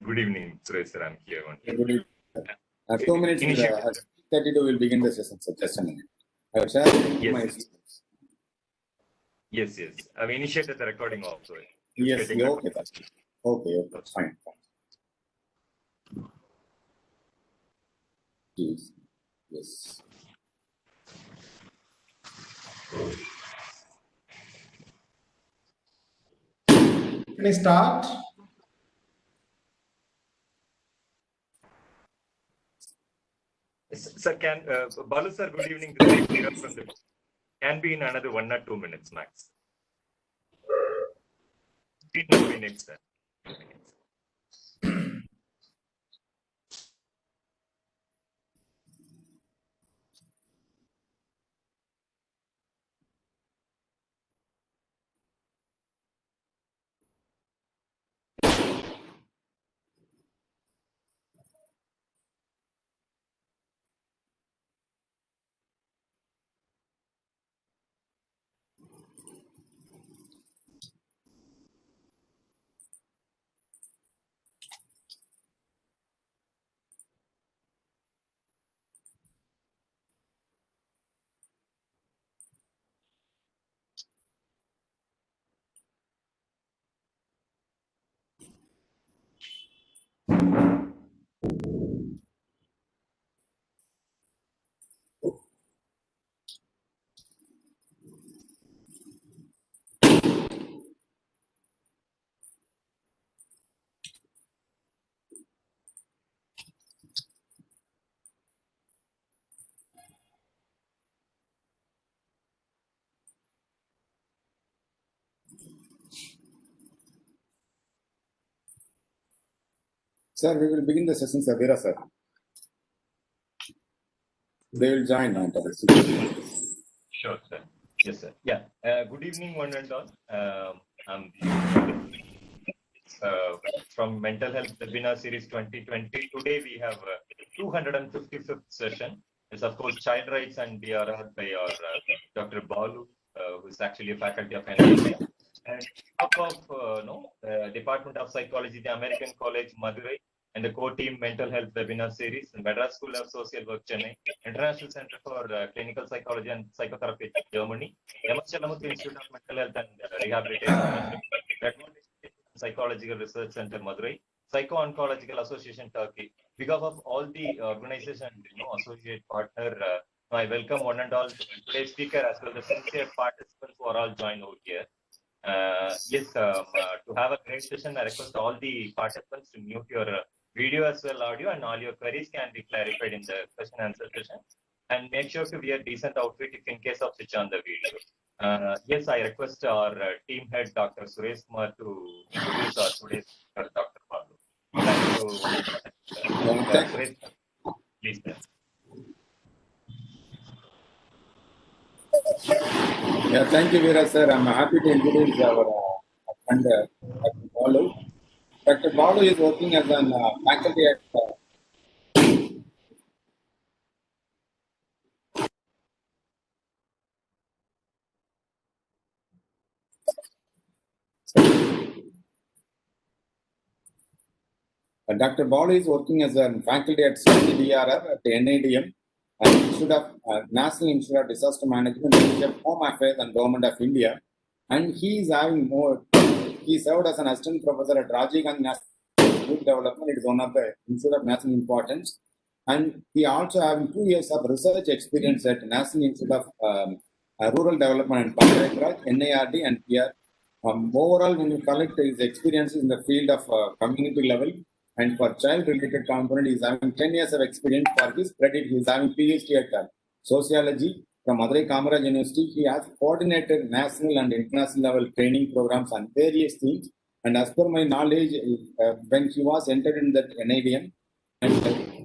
Good evening, Suresh sir. I'm here only. Good evening. 2 minutes. Initiative. 32 will begin the session. So just a minute. I will share my slides. Yes. I've initiated the recording also. Yes. Okay. Okay. Fine. Yes. Can I start? Sir, Balu sir, good evening. Can be in another 1 or 2 minutes max. 2 minutes, sir. Sir, we will begin the session, sir. Veera, sir. They will join. Sure, sir. Yes, sir. Yeah. Good evening, one and all. I'm from Mental Health Webinar Series 2020. Today we have 255th session. It's of course Child Rights and DRR by our Dr. Balu, who is actually a faculty of NIM. And of Department of Psychology, the American College, Madurai, and the core team Mental Health Webinar Series, Madras School of Social Work, Chennai, International Center for Clinical Psychology and Psychotherapy, Germany, Yamachalamuthi Institute of Mental Health and Rehabilitation, Psychological Research Center, Madurai, Psycho-Oncological Association, Turkey. Because of all the organization, associate partner, I welcome one and all today's speaker as well as the sincere participants who are all joined over here. To have a great session, I request all the participants to mute your video as well audio, and all your queries can be clarified in the question and answer session. And make sure to wear decent outfit if in case of switch on the video. I request our team head, Dr. Suresh Kumar, to introduce our today's speaker, Dr. Balu. Thank you. Please, sir. Yeah, thank you, Veera, sir. I'm happy to introduce our friend, Dr. Balu. Dr. Balu is working as a faculty at Dr. Balu is working as a faculty at CDRR at the NIDM and National Institute of Disaster Management, Ministry of Home Affairs and Government of India. And he is having he served as an assistant professor at Rajiv Gandhi National Youth Development. It is one of the Institute of National Importance. And he also having 2 years of research experience at National Institute of Rural Development and Panchayat Raj, NIRD and PR. Overall, when you collect his experiences in the field of community level, and for child-related component, he is having 10 years of experience. For his credit, he is having PhD at Sociology from Madurai Kamaraj University. He has coordinated national and international level training programs on various themes. And as per my knowledge, when he was entered in that NIDM, and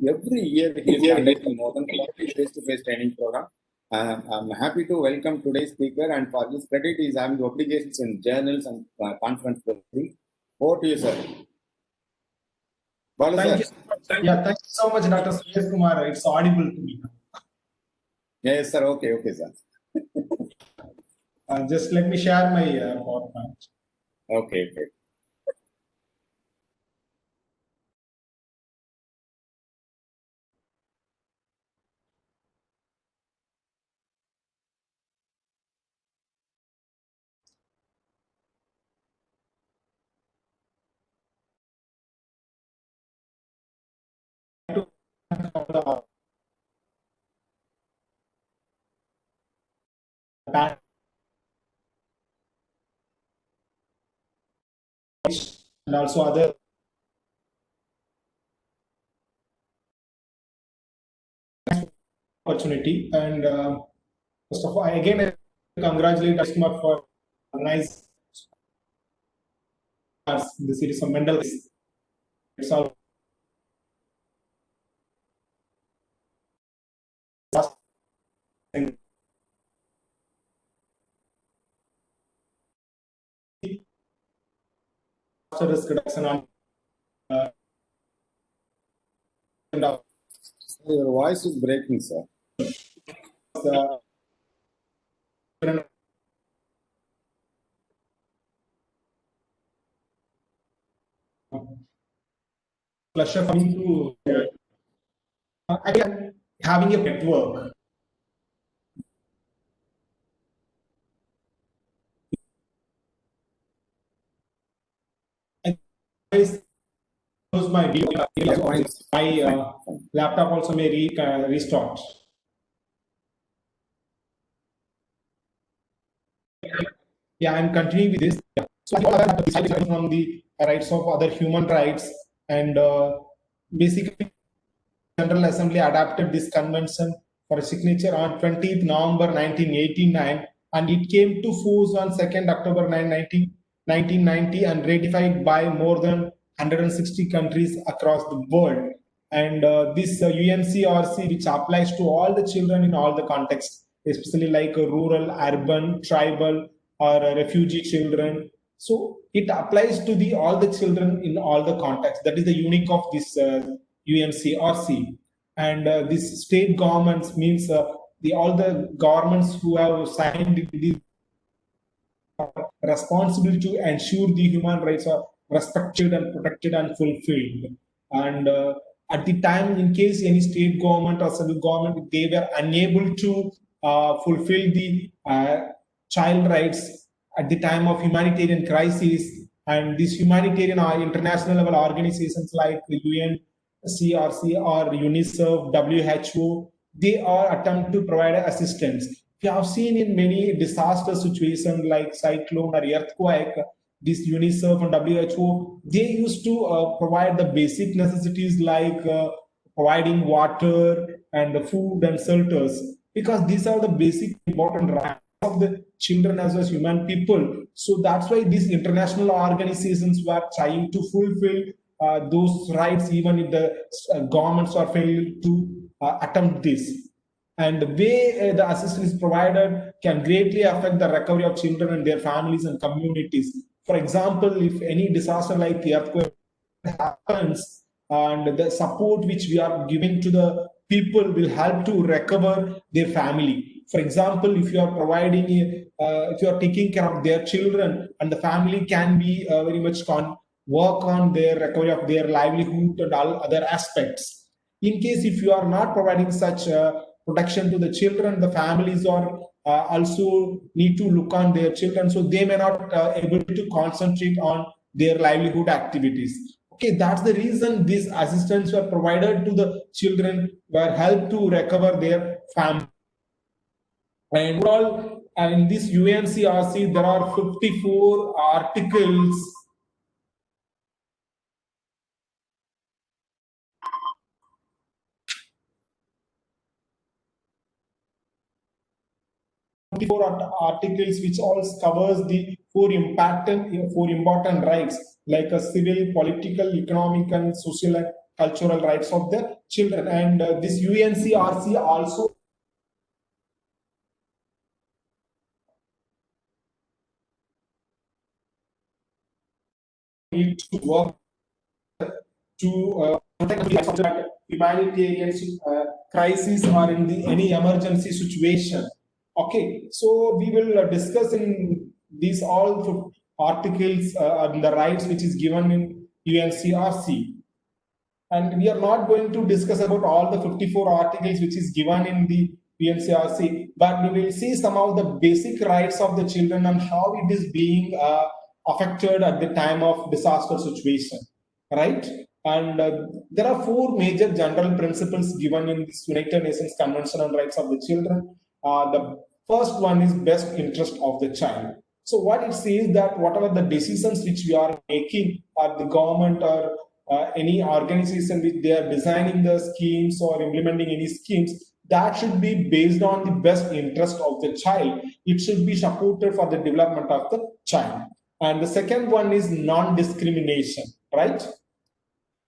every year he is conducting more than 40 face-to-face training program. I'm happy to welcome today's speaker, and for his credit, he is having obligations in journals and conference. Over to you, sir. Thank you. Thank you so much, Dr. Suresh Kumar. It's audible to me. Yes, sir. Okay, sir. Just let me share my PowerPoint. Okay. and also other opportunity. And first of all, again, I congratulate Ashma for nice the series of Mendel. It's all risk reduction on Your voice is breaking, sir. uh, pleasure for me to again having a network. I close my video. My laptop also may restart. Yeah, I'm continuing with this. Yeah. So I have decided from the rights of other human rights, and basically General Assembly adopted this convention for signature on 20th November 1989, and it came to force on 2nd October 1990 and ratified by more than 160 countries across the world. And this UNCRC, which applies to all the children in all the contexts, especially like rural, urban, tribal, or refugee children. So it applies to the all the children in all the contexts. That is the unique of this UNCRC. And this state governments means all the governments who have signed the responsibility to ensure the human rights are respected and protected and fulfilled. And at the time, in case any state government or central government, they were unable to fulfill the child rights at the time of humanitarian crisis, and these humanitarian or international level organizations like the UNCRC or UNICEF, WHO, they are attempt to provide assistance. We have seen in many disaster situations like cyclone or earthquake, this UNICEF and WHO, they used to provide the basic necessities like providing water and the food and shelters, because these are the basic important rights of the children as well as human people. So that's why these international organizations were trying to fulfill those rights, even if the governments are failing to attempt this. And the way the assistance is provided can greatly affect the recovery of children and their families and communities. For example, if any disaster like the earthquake happens, and the support which we are giving to the people will help to recover their family. For example, if you are providing, if you are taking care of their children, and the family can be very much work on their recovery of their livelihood and all other aspects. In case if you are not providing such protection to the children, the families are also need to look on their children, so they may not able to concentrate on their livelihood activities. Okay, that's the reason these assistance were provided to the children, were helped to recover their family. And overall, in this UNCRC, there are 54 articles. Articles which all covers the four important rights like a civil, political, economic, and social and cultural rights of the children. And this UNCRC also need to work to protect humanitarian crisis or in any emergency situation. Okay, so we will discuss in these all articles on the rights which is given in UNCRC. And we are not going to discuss about all the 54 articles which is given in the UNCRC, but we will see some of the basic rights of the children and how it is being affected at the time of disaster situation, right? And there are four major general principles given in this United Nations Convention on Rights of the Children. The first one is best interest of the child. So what it says that whatever the decisions which we are making, or the government or any organization which they are designing the schemes or implementing any schemes, that should be based on the best interest of the child. It should be supported for the development of the child. And the second one is non-discrimination, right?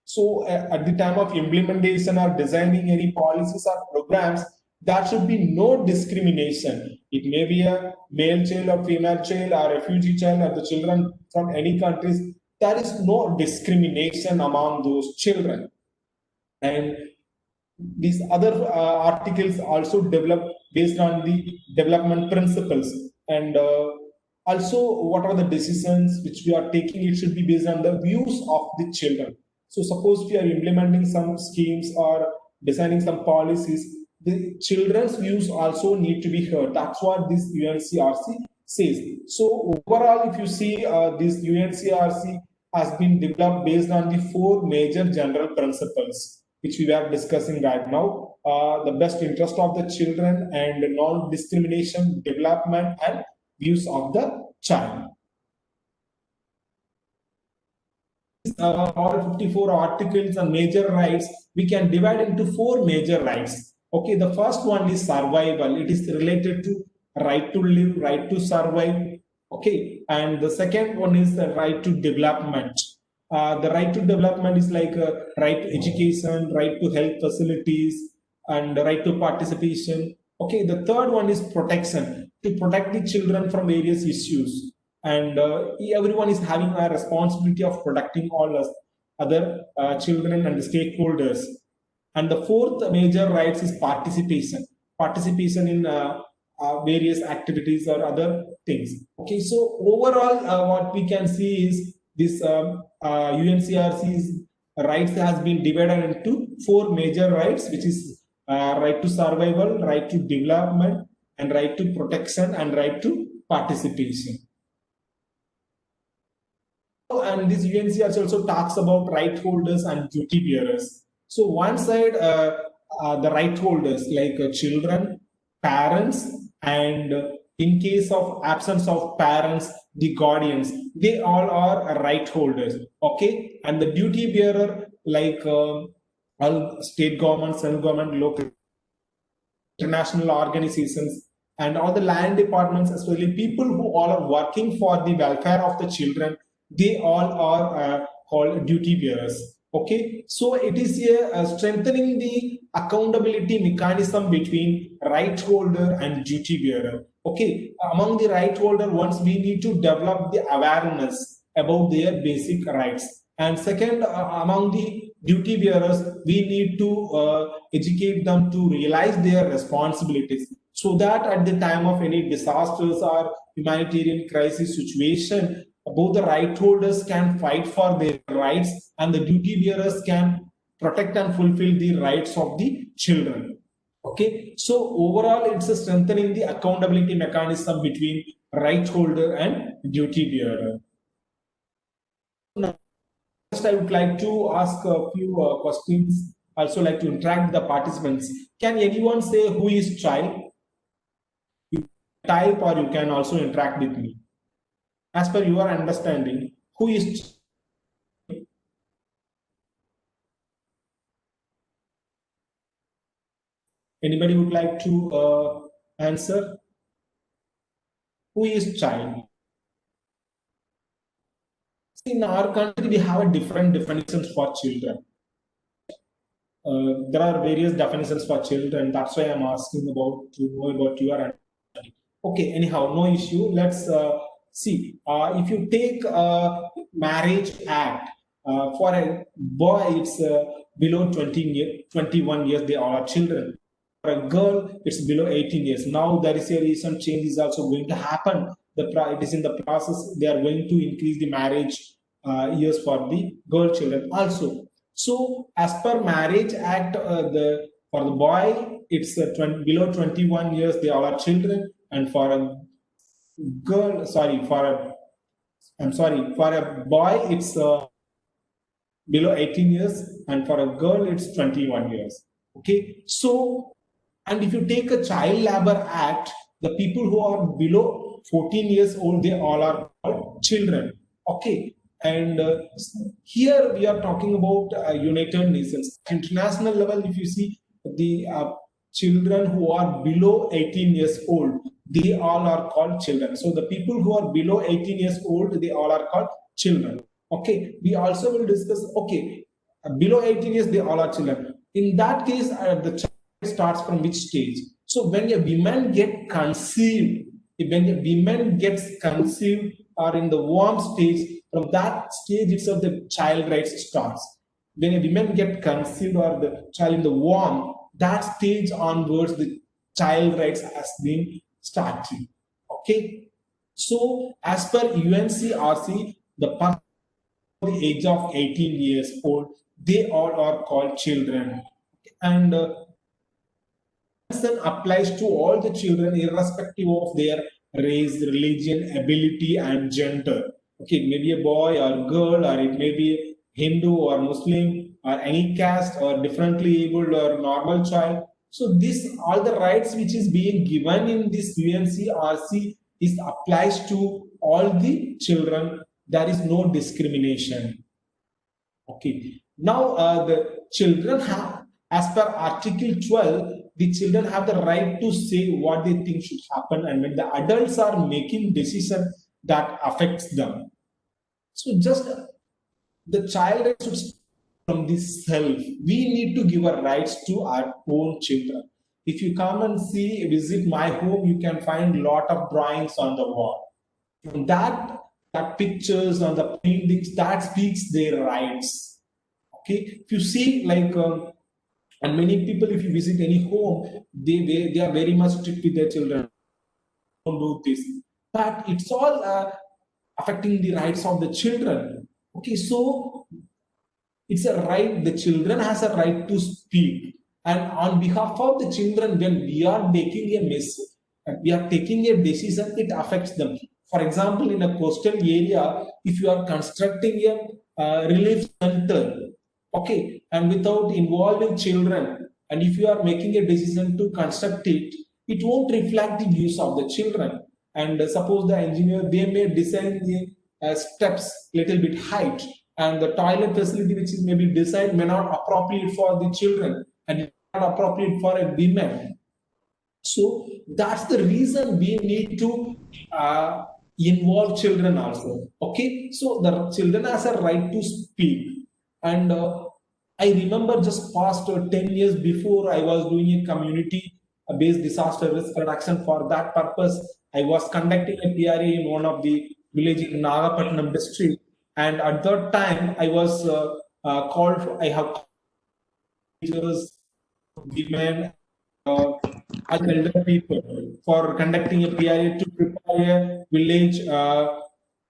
So at the time of implementation or designing any policies or programs, there should be no discrimination. It may be a male child or female child or refugee child or the children from any countries. There is no discrimination among those children. And these other articles also develop based on the development principles. And also, what are the decisions which we are taking? It should be based on the views of the children. So suppose we are implementing some schemes or designing some policies, the children's views also need to be heard. That's what this UNCRC says. So overall, if you see this UNCRC has been developed based on the four major general principles which we are discussing right now. The best interest of the children and non-discrimination, development and views of the child. All 54 articles and major rights, we can divide into four major rights. Okay, the first one is survival. It is related to right to live, right to survive. Okay, and the second one is the right to development. The right to development is like right to education, right to health facilities, and the right to participation. Okay, the third one is protection, to protect the children from various issues. And everyone is having a responsibility of protecting all other children and stakeholders. And the fourth major rights is participation, participation in various activities or other things. Okay, so overall, what we can see is this UNCRC's rights has been divided into four major rights, which is right to survival, right to development, and right to protection, and right to participation. And this UNCRC also talks about right holders and duty bearers. So one side, the right holders like children, parents, and in case of absence of parents, the guardians, they all are right holders. Okay, and the duty bearer like all state government, central government, local, international organizations, and all the land departments, especially people who all are working for the welfare of the children, they all are called duty bearers. Okay, so it is strengthening the accountability mechanism between right holder and duty bearer. Okay, among the right holder, once we need to develop the awareness about their basic rights, and second, among the duty bearers, we need to educate them to realize their responsibilities, so that at the time of any disasters or humanitarian crisis situation, both the right holders can fight for their rights and the duty bearers can protect and fulfill the rights of the children. Okay, so overall, it's a strengthening the accountability mechanism between right holder and duty bearer. Now, I would like to ask a few questions. Also, like to interact with the participants. Can anyone say who is child? You type, or you can also interact with me. As per your understanding, who is anybody would like to answer? Who is child? In our country, we have a different definitions for children. There are various definitions for children. That's why I'm asking about to know about your understanding. Okay, anyhow, no issue. Let's see. If you take a marriage act for a boy, it's below 21 years. They are children. For a girl, it's below 18 years. Now there is a recent change is also going to happen. It is in the process. They are going to increase the marriage years for the girl children also. So as per marriage act, for the boy, it's below 21 years. They all are children, and for a girl, for a boy, it's below 18 years, and for a girl, it's 21 years. Okay, so, and if you take a Child Labor Act, the people who are below 14 years old, they all are called children. Okay, and here we are talking about United Nations. International level, if you see the children who are below 18 years old, they all are called children. So the people who are below 18 years old, they all are called children. Okay, we also will discuss, okay, below 18 years, they all are children. In that case, the child starts from which stage? So when a woman get conceived, when a woman gets conceived or in the womb stage, from that stage itself the child rights starts. When a woman get conceived or the child in the womb, that stage onwards the child rights has been started. Okay, so as per UNCRC, the age of 18 years old, they all are called children. And concern applies to all the children irrespective of their race, religion, ability, and gender. Okay, it may be a boy or girl, or it may be Hindu or Muslim, or any caste, or differently abled or normal child. So this all the rights which is being given in this UNCRC is applies to all the children. There is no discrimination. Okay. Now, the children have, as per Article 12, the children have the right to say what they think should happen, and when the adults are making decisions that affects them. So, just the child should start from this self. We need to give our rights to our own children. If you come and see, visit my home, you can find a lot of drawings on the wall. From that pictures on the paintings that speaks their rights. Okay, if you see like and many people, if you visit any home, they are very much strict with their children. Don't do this, but it's all affecting the rights of the children. Okay, so it's a right. The children has a right to speak, and on behalf of the children, when we are making a message, we are taking a decision, it affects them. For example, in a coastal area, if you are constructing a relief center, okay, and without involving children, and if you are making a decision to construct it, it won't reflect the views of the children. And suppose the engineer, they may design the steps little bit height, and the toilet facility which is maybe designed may not appropriate for the children, and it's not appropriate for a woman. So that's the reason we need to involve children also. Okay, so the children has a right to speak. And I remember just past 10 years before, I was doing a community based disaster risk reduction. For that purpose, I was conducting a PRA in one of the village in Nagapattinam district. And at that time, I was called, I have teachers, women, and elder people for conducting a PRA to prepare a village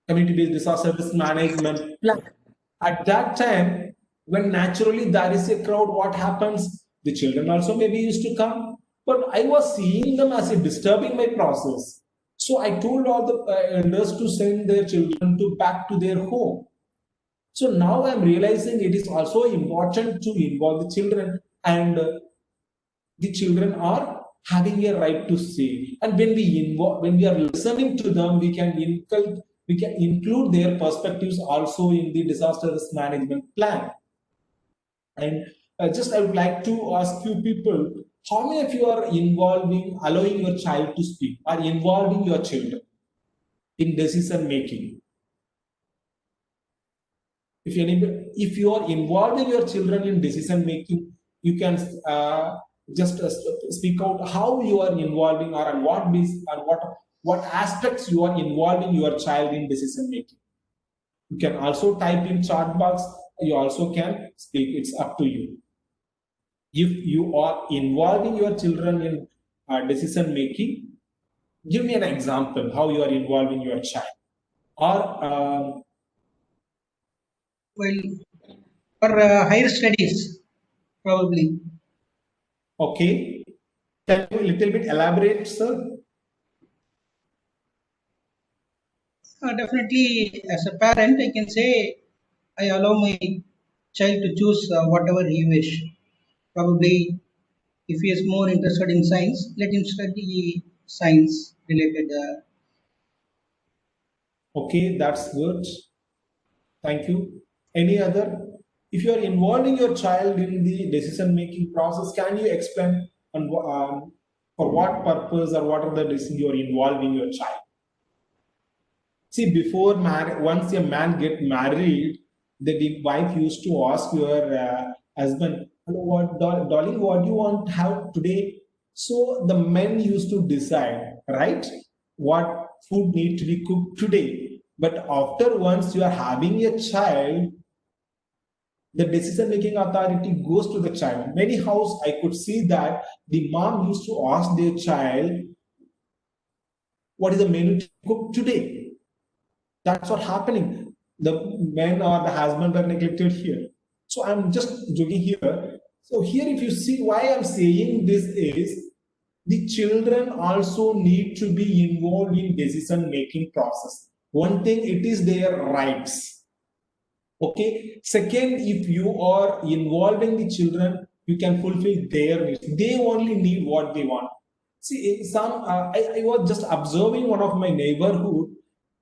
community-based disaster risk management plan. At that time, when naturally there is a crowd, what happens? The children also maybe used to come, but I was seeing them as a disturbing my process. So I told all the elders to send their children to back to their home. So now I'm realizing it is also important to involve the children, and the children are having a right to say. And when we are listening to them, we can include their perspectives also in the disaster risk management plan. And just I would like to ask you people, how many of you are allowing your child to speak, or involving your children in decision making? If you are involving your children in decision making, you can just speak out how you are involving, or on what aspects you are involving your child in decision making. You can also type in chat box. You also can speak. It's up to you. If you are involving your children in decision making, give me an example how you are involving your child. Or well, for higher studies, probably. Okay, can you a little bit elaborate, sir? Definitely, as a parent, I can say I allow my child to choose whatever he wish. Probably, if he is more interested in science, let him study science related. Okay, that's good. Thank you. Any other? If you are involving your child in the decision-making process, can you explain for what purpose or what are the decisions you are involving your child? See, before once a man get married, the wife used to ask your husband, "Hello, what, darling, what do you want to have today?" So the men used to decide, right, what food need to be cooked today. But after once you are having a child, the decision making authority goes to the child. Many houses I could see that the mom used to ask their child, "What is the menu to cook today?" That's what happening. The men or the husband were neglected here. So I'm just joking here. So here, if you see why I'm saying this is the children also need to be involved in decision making process. One thing, it is their rights. Okay. Second, if you are involving the children, you can fulfill their needs. They only need what they want. See, I was just observing one of my neighborhood.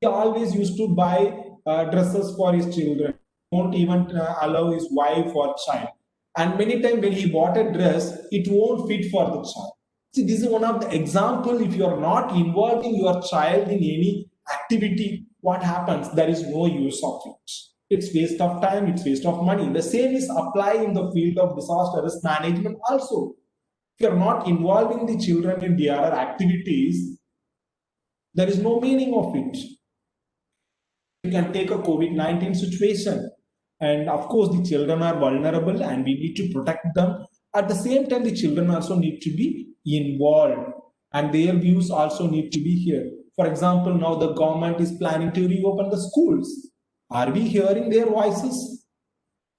He always used to buy dresses for his children. Won't even allow his wife or child. And many times when he bought a dress, it won't fit for the child. See, this is one of the example. If you are not involving your child in any activity, what happens? There is no use of it. It's waste of time. It's waste of money. The same is applied in the field of disaster risk management also. If you're not involving the children in DRR activities, there is no meaning of it. You can take a COVID-19 situation, and of course, the children are vulnerable and we need to protect them. At the same time, the children also need to be involved and their views also need to be here. For example, now the government is planning to reopen the schools. Are we hearing their voices?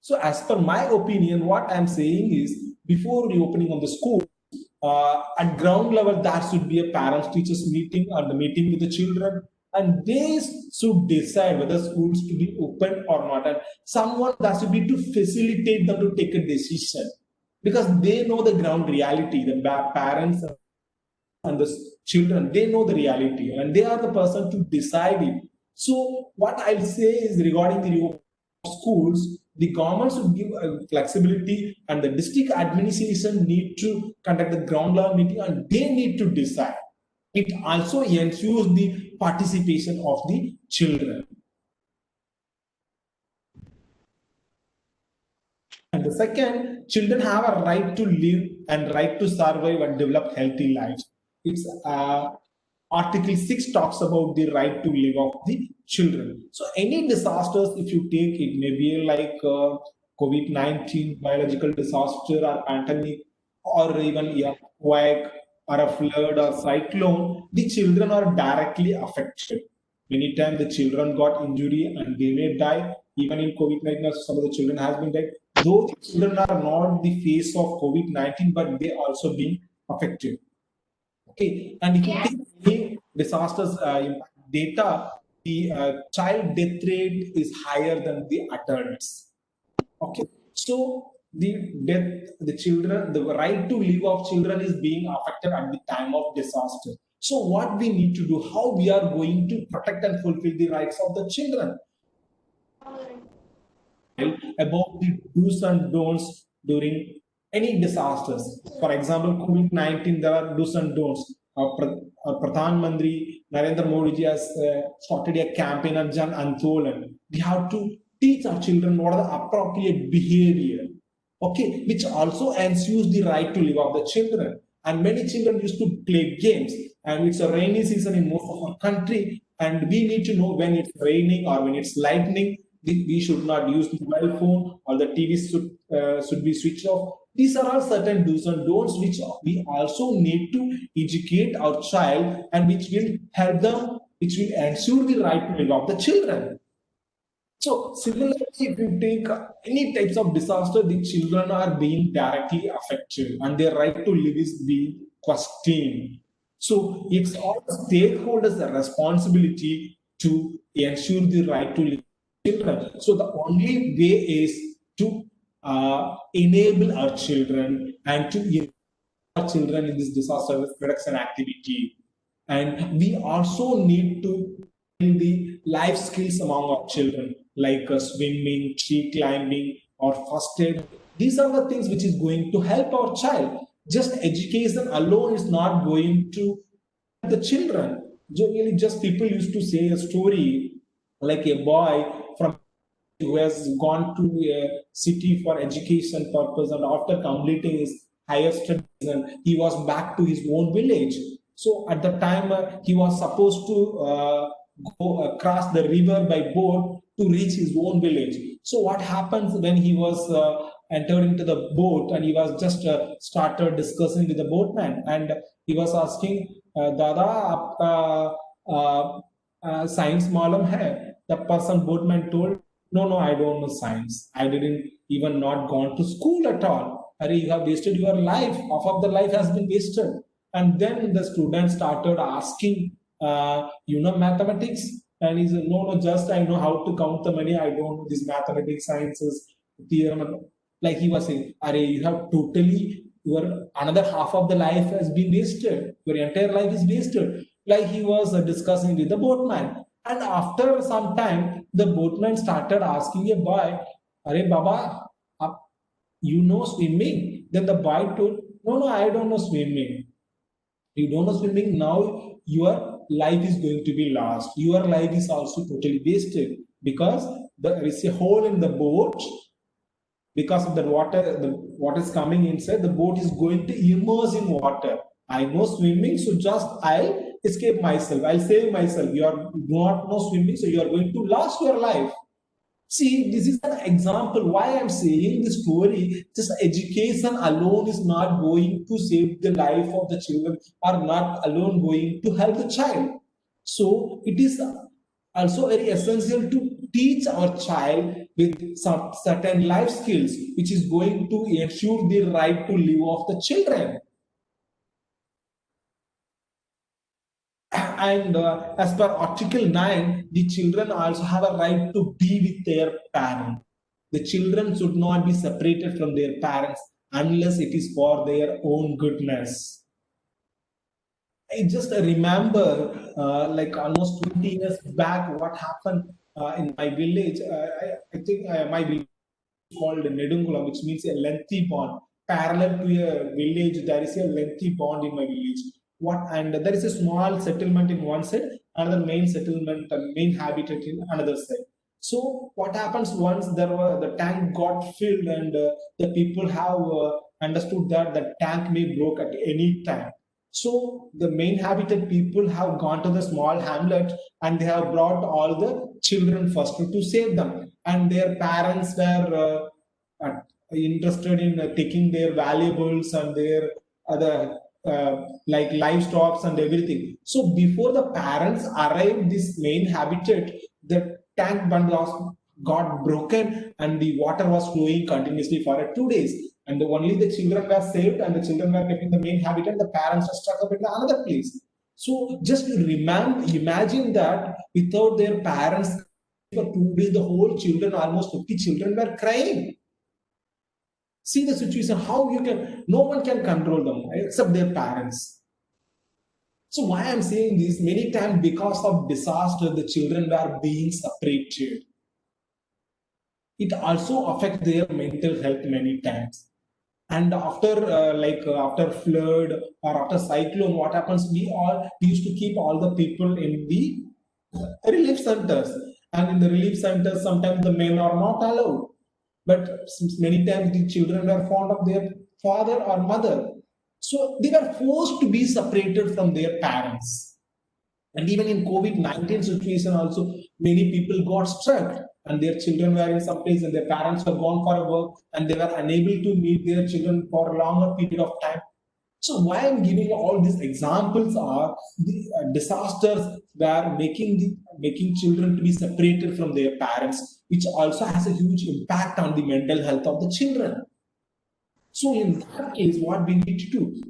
So as per my opinion, what I'm saying is, before reopening of the school, at ground level, there should be a parents-teachers meeting or the meeting with the children, and they should decide whether schools to be open or not. And someone that should be to facilitate them to take a decision, because they know the ground reality. The parents and the children, they know the reality, and they are the person to decide it. So what I'll say is, regarding the reopening of schools, the government should give flexibility, and the district administration need to conduct the ground level meeting and they need to decide. It also ensures the participation of the children. And the second, children have a right to live and right to survive and develop healthy lives. It's Article 6 talks about the right to live of the children. So any disasters, if you take, it may be like COVID-19, biological disaster or pandemic, or even earthquake or a flood or cyclone, the children are directly affected. Many times the children got injury and they may die. Even in COVID-19, some of the children has been died. Though the children are not the face of COVID-19, but they also being affected. Okay, and if you take any disasters data, the child death rate is higher than the adults. Okay, so the children, the right to live of children is being affected at the time of disaster. So what we need to do, how we are going to protect and fulfill the rights of the children? About the do's and don'ts during any disasters. For example, COVID-19, there are do's and don'ts. Pradhan Mantri Narendra Modi has started a campaign on Jan Andolan. We have to teach our children what are the appropriate behavior, okay, which also ensures the right to live of the children. And many children used to play games, and it's a rainy season in most of our country, and we need to know when it's raining or when it's lightning. We should not use the mobile phone, or the TV should be switched off. These are all certain do's and don'ts which we also need to educate our child, and which will help them, which will ensure the right to live of the children. So similarly, if you take any types of disaster, the children are being directly affected and their right to live is being questioned. So it's all stakeholders' responsibility to ensure the right to live children. So the only way is to enable our children and to enable our children in this disaster risk reduction activity. And we also need to in the life skills among our children, like swimming, tree climbing, or first aid. These are the things which is going to help our child. Just education alone is not going to help the children. Generally, just people used to say a story like a boy from who has gone to a city for education purpose, and after completing his higher studies, and he was back to his own village. So at the time, he was supposed to go across the river by boat to reach his own village. So what happens when he was entered into the boat, and he was just started discussing with the boatman, and he was asking, Dada, आपका science मालूम है? The person boatman told, no, I don't know science. I didn't even not gone to school at all. You have wasted your life. Half of the life has been wasted. And then the student started asking, mathematics? And he said, no, just I know how to count the money. I don't know this mathematics, sciences, theorem. Like he was saying, you have totally, your another half of the life has been wasted. Your entire life is wasted. Like he was discussing with the boatman. And after some time, the boatman started asking a boy, Are Baba, you know swimming? Then the boy told, no, I don't know swimming. You don't know swimming, now your life is going to be lost. Your life is also totally wasted because there is a hole in the boat. Because of the water, what is coming inside, the boat is going to immerse in water. I know swimming, so just I'll escape myself. I'll save myself. You do not know swimming, so you are going to lose your life. See, this is an example why I'm saying this story. Just education alone is not going to save the life of the children, or not alone going to help the child. So it is also very essential to teach our child with some certain life skills, which is going to ensure the right to live of the children. And as per Article 9, the children also have a right to be with their parents. The children should not be separated from their parents unless it is for their own goodness. I just remember, like almost 20 years back, what happened in my village. I think my village is called Nedungulam, which means a lengthy pond. Parallel to a village, there is a lengthy pond in my village. And there is a small settlement in one side, another main settlement, main habitat in another side. So what happens once the tank got filled, and the people have understood that the tank may broke at any time. So the main habitat people have gone to the small hamlet, and they have brought all the children first to save them. And their parents were interested in taking their valuables and their other like livestock and everything. So before the parents arrived this main habitat, the tank bundle got broken and the water was flowing continuously for 2 days. And only the children were saved, and the children were kept in the main habitat. The parents were stuck up in another place. So just imagine that without their parents for 2 days, the whole children, almost 50 children, were crying. See the situation, how no one can control them except their parents. So why I'm saying this, many times because of disaster, the children were being separated. It also affects their mental health many times. And after after flood or after cyclone, what happens? We used to keep all the people in the relief centers. And in the relief centers, sometimes the men are not allowed. But many times the children were fond of their father or mother. So they were forced to be separated from their parents. And even in COVID-19 situation also, many people got struck, and their children were in some place and their parents were gone for a work, and they were unable to meet their children for a longer period of time. So why I'm giving all these examples are the disasters were making children to be separated from their parents, which also has a huge impact on the mental health of the children. So in that case, what we need to do,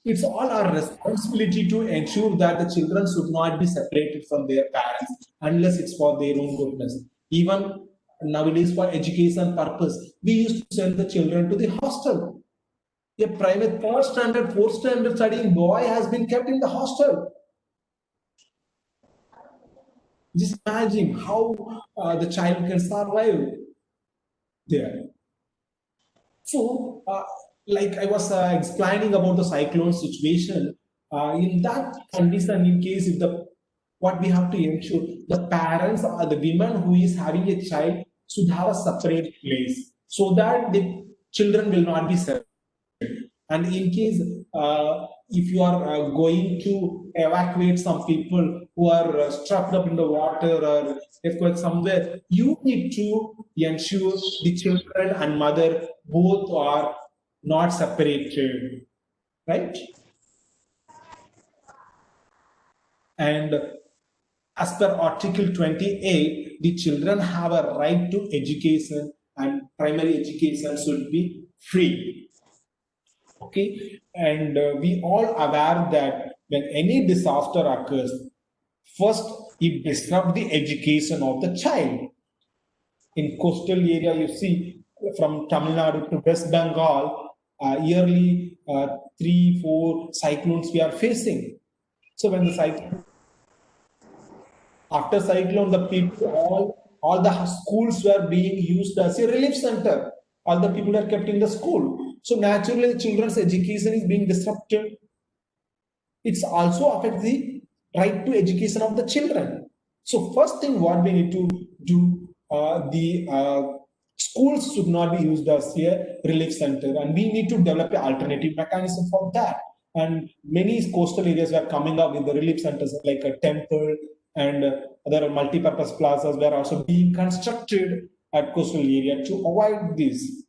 it's all our responsibility to ensure that the children should not be separated from their parents unless it's for their own goodness. Even nowadays, for education purpose, we used to send the children to the hostel. A private third standard, fourth standard studying boy has been kept in the hostel. Just imagine how the child can survive there. So, like I was explaining about the cyclone situation, in that condition, in case if the what we have to ensure, the parents or the women who is having a child should have a separate place so that the children will not be separated. And in case if you are going to evacuate some people who are stuck up in the water or earthquake somewhere, you need to ensure the children and mother both are not separated, right? And as per Article 28, the children have a right to education and primary education should be free. Okay, and we all aware that when any disaster occurs, first it disrupts the education of the child. In coastal area, you see from Tamil Nadu to West Bengal, yearly 3-4 cyclones we are facing. So when the cyclone, after cyclone, the people, all the schools were being used as a relief center. All the people are kept in the school. So naturally, the children's education is being disrupted. It's also affects the right to education of the children. So first thing what we need to do, the schools should not be used as a relief center, and we need to develop an alternative mechanism for that. And many coastal areas were coming up with the relief centers like a temple and other multi-purpose plazas were also being constructed at coastal area to avoid this.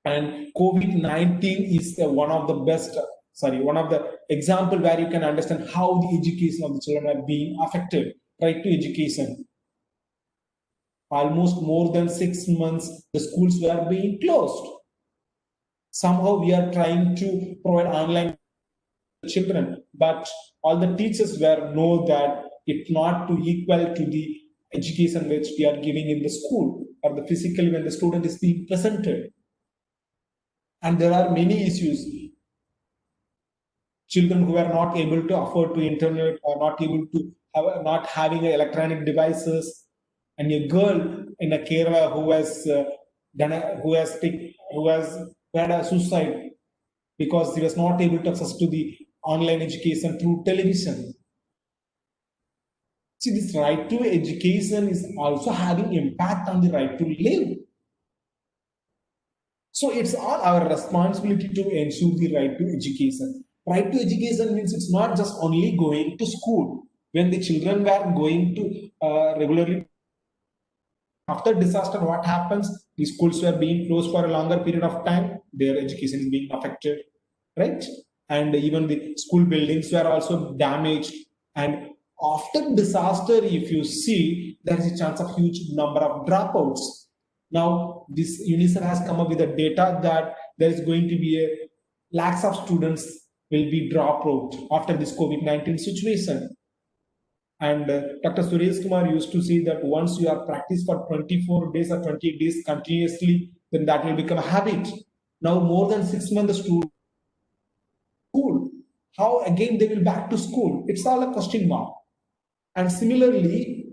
And COVID-19 is one of the example where you can understand how the education of the children are being affected, right to education. Almost more than 6 months, the schools were being closed. Somehow we are trying to provide online to children, but all the teachers were know that it's not to equal to the education which we are giving in the school or the physically when the student is being presented. And there are many issues. Children who are not able to afford to internet or not able to have not having electronic devices, and a girl in a Kerala who has had a suicide because he was not able to access to the online education through television. See, this right to education is also having impact on the right to live. So it's all our responsibility to ensure the right to education. Right to education means it's not just only going to school. When the children were going to regularly, after disaster, what happens? The schools were being closed for a longer period of time. Their education is being affected, right? And even the school buildings were also damaged. And after disaster, if you see, there is a chance of huge number of dropouts. Now, this UNICEF has come up with the data that there is going to be a lakhs of students will be dropped out after this COVID-19 situation. And Dr. Suresh Kumar used to say that once you are practiced for 24 days or 20 days continuously, then that will become a habit. Now, more than 6 months, the students school. How again they will back to school? It's all a question mark. And similarly,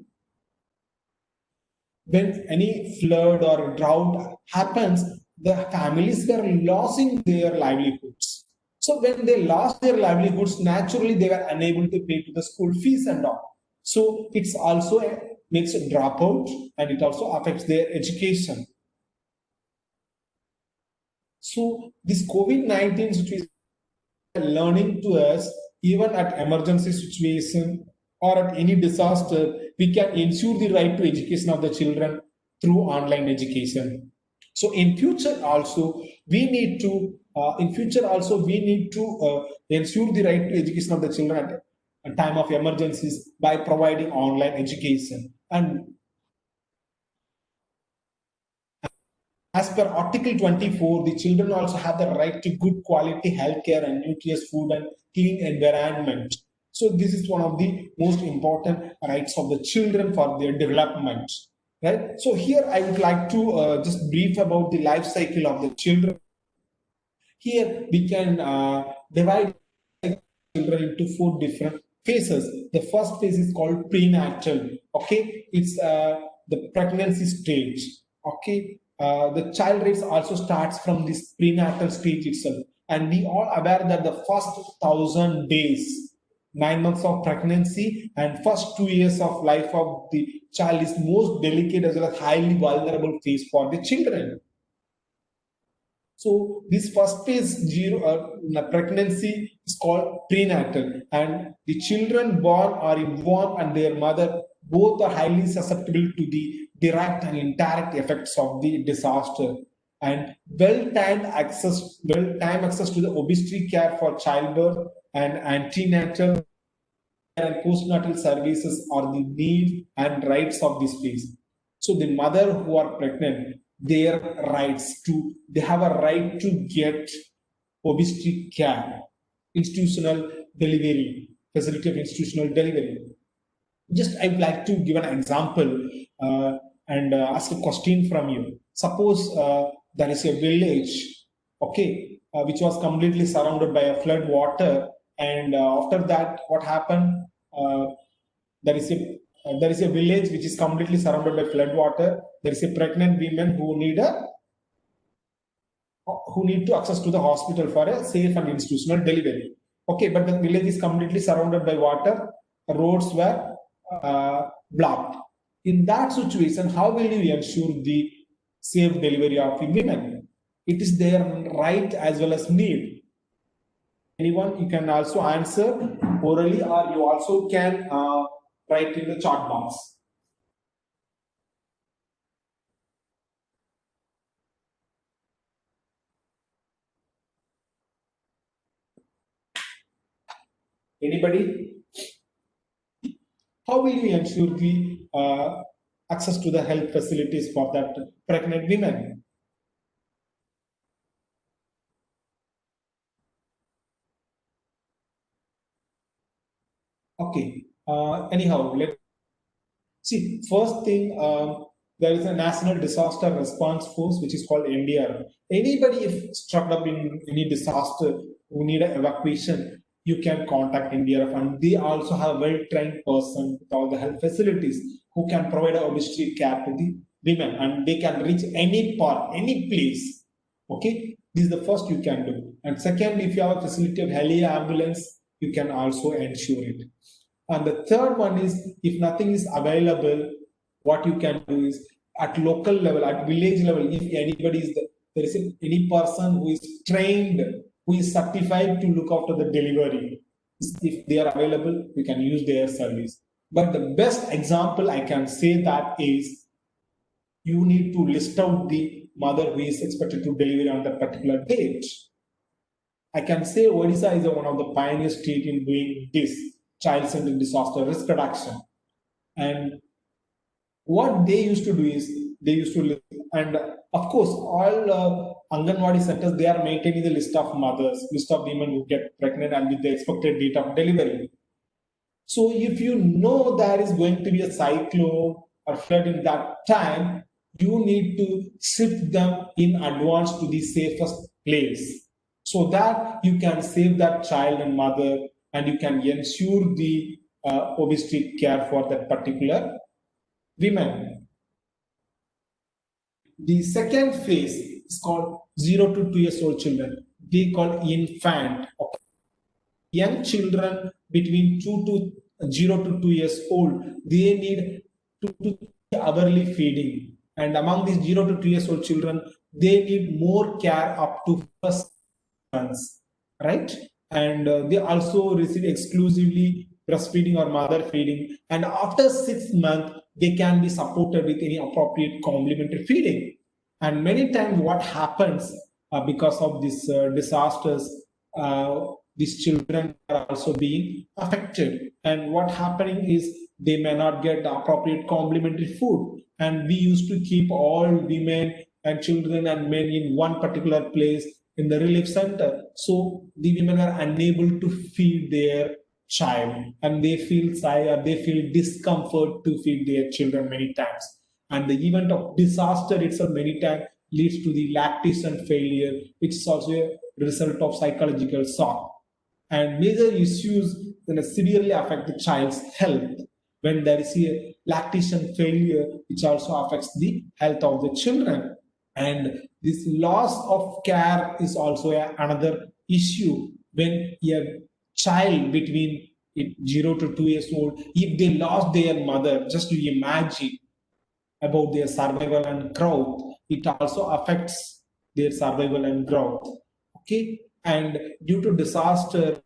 when any flood or drought happens, the families were losing their livelihoods. So when they lost their livelihoods, naturally they were unable to pay to the school fees and all. So it's also makes a dropout and it also affects their education. So this COVID-19 situation learning to us, even at emergency situation or at any disaster, we can ensure the right to education of the children through online education. So in future also, we need to ensure the right to education of the children at a time of emergencies by providing online education. And as per Article 24, the children also have the right to good quality healthcare and nutritious food and clean environment. So this is one of the most important rights of the children for their development. right? So here I would like to just brief about the life cycle of the children. Here we can divide children into 4 different phases. The first phase is called prenatal. Okay, it's the pregnancy stage. Okay, the child rates also starts from this prenatal stage itself, and we all aware that the first 1,000 days, 9 months of pregnancy, and first 2 years of life of the child is most delicate as well as highly vulnerable phase for the children. So this first phase pregnancy is called prenatal, and the children born or inborn and their mother both are highly susceptible to the direct and indirect effects of the disaster. And well-timed access to the obstetric care for childbirth and antenatal and postnatal services are the needs and rights of this phase. So the mother who are pregnant, they have a right to get obstetric care, institutional delivery, facility of institutional delivery. Just I would like to give an example and ask a question from you. Suppose there is a village, okay, which was completely surrounded by a flood water, and after that, what happened? There is a village which is completely surrounded by flood water. There is a pregnant woman who need to access to the hospital for a safe and institutional delivery. Okay, but the village is completely surrounded by water. Roads were blocked. In that situation, how will you ensure the safe delivery of the women? It is their right as well as need. Anyone, you can also answer orally, or you also can write in the chat box. Anybody? How will you ensure the access to the health facilities for that pregnant women? Okay. Anyhow, let's see. First thing, there is a National Disaster Response Force, which is called NDR. Anybody if struck up in any disaster who need an evacuation, you can contact NDRF, and they also have a well-trained person with all the health facilities who can provide a obstetric care to the women, and they can reach any part, any place. Okay, this is the first you can do. And second, if you have a facility of heli ambulance, you can also ensure it. And the third one is, if nothing is available, what you can do is at local level, at village level, if anybody is there is any person who is trained, who is certified to look after the delivery. If they are available, we can use their service. But the best example I can say that is, you need to list out the mother who is expected to deliver on that particular date. I can say Odisha is one of the pioneer state in doing this child-centered disaster risk reduction. And what they used to do is, they used to list, and of course, all Anganwadi centers, they are maintaining the list of mothers, list of women who get pregnant and with the expected date of delivery. So if you know there is going to be a cyclone or flood in that time, you need to shift them in advance to the safest place, so that you can save that child and mother, and you can ensure the obstetric care for that particular women. The second phase is called 0 to 2 years old children. They call infant. Okay. Young children between 0 to 2 years old, they need 2 to 3 hourly feeding. And among these 0 to 2 years old children, they need more care up to first months, right? And they also receive exclusively breastfeeding or mother feeding. And after 6 months, they can be supported with any appropriate complementary feeding. And many times what happens because of these disasters, these children are also being affected. And what happening is, they may not get the appropriate complementary food. And we used to keep all women and children and men in one particular place in the relief center. So the women are unable to feed their child, and they feel shy or they feel discomfort to feed their children many times. and the event of disaster itself many times leads to the lactation failure, which is also a result of psychological shock. And major issues that severely affect the child's health when there is a lactation failure, which also affects the health of the children. And this loss of care is also another issue when a child between 0 to 2 years old, if they lost their mother, just to imagine about their survival and growth, it also affects their survival and growth. Okay, and due to disaster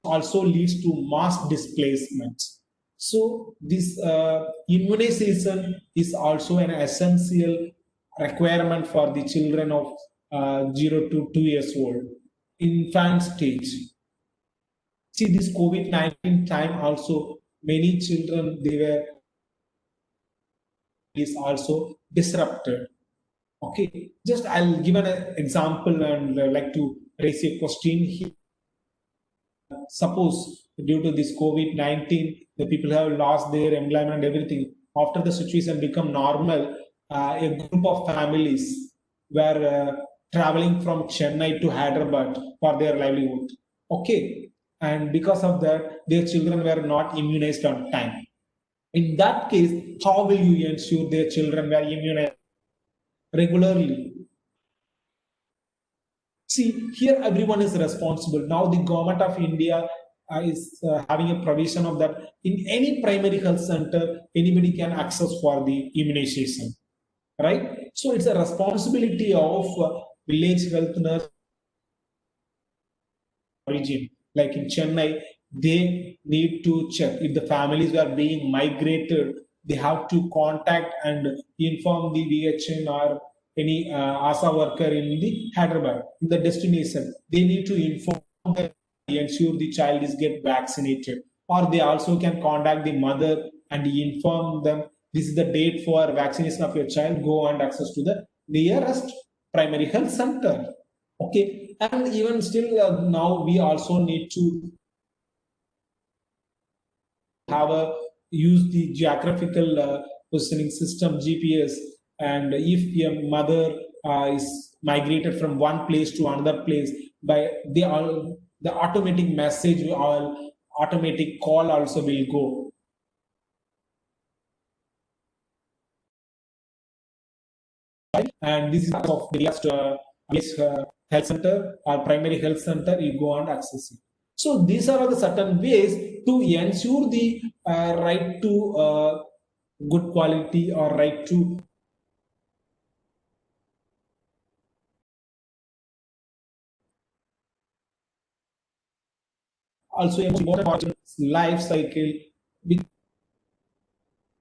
also leads to mass displacement. So this immunization is also an essential requirement for the children of 0 to 2 years old, infant stage. See, this COVID-19 time also, many children, they were is also disrupted. Okay, just I'll give an example and like to raise a question here. Suppose due to this COVID-19, the people have lost their employment and everything. After the situation become normal, a group of families were traveling from Chennai to Hyderabad for their livelihood. Okay, and because of that, their children were not immunized on time. In that case, how will you ensure their children were immunized regularly? See, here everyone is responsible. Now the government of India is having a provision of that. In any primary health center, anybody can access for the immunization, right? So it's a responsibility of village health nurse origin. Like in Chennai, they need to check if the families are being migrated. They have to contact and inform the VHN or any ASA worker in the Hyderabad, in the destination. They need to inform them, ensure the child is get vaccinated. Or they also can contact the mother and inform them this is the date for vaccination of your child. Go and access to the nearest primary health center. Okay, and even still now we also need to have a use the geographical positioning system GPS, and if your mother is migrated from one place to another place, by the automatic message or automatic call also will go. And this is of the health center or primary health center, you go and access it. So these are the certain ways to ensure the right to good quality or right to also important life cycle with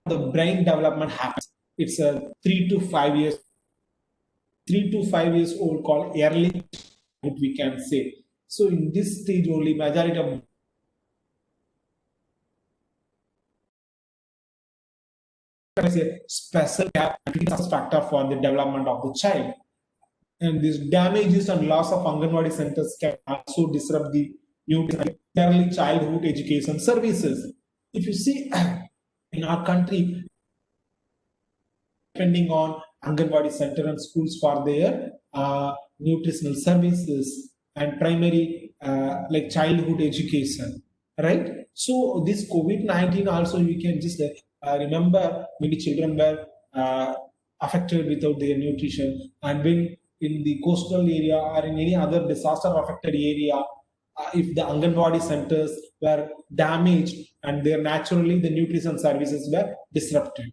the brain development happens. It's a 3 to 5 years, 3 to 5 years old called early, we can say. So in this stage only majority of a special factor for the development of the child. And these damages and loss of Anganwadi centers can also disrupt the early childhood education services. If you see in our country, depending on Anganwadi center and schools for their nutritional services and primary like childhood education, right? So this COVID-19 also you can just remember many children were affected without their nutrition, and when in the coastal area or in any other disaster affected area, if the Anganwadi centers were damaged and there naturally the nutrition services were disrupted.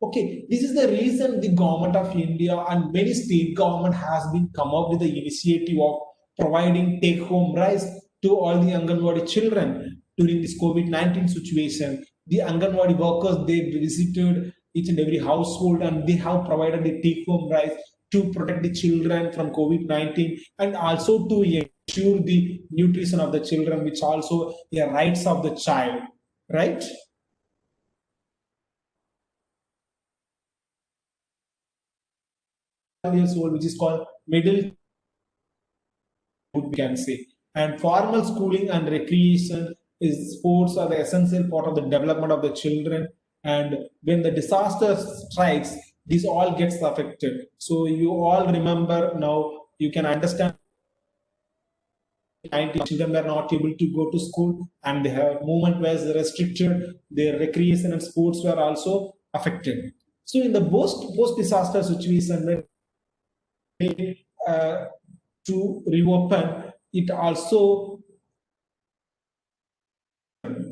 Okay, this is the reason the government of India and many state government has been come up with the initiative of providing take-home rice to all the Anganwadi children during this COVID-19 situation. The Anganwadi workers, they visited each and every household and they have provided the take-home rice to protect the children from COVID-19 and also to ensure the nutrition of the children, which also the rights of the child, right? Years old, which is called middle, we can say. And formal schooling and recreation is sports are the essential part of the development of the children. And when the disaster strikes, this all gets affected. So you all remember now, you can understand 90 children were not able to go to school and their movement was restricted, their recreation and sports were also affected. So in the post disaster situation, when to reopen, it also.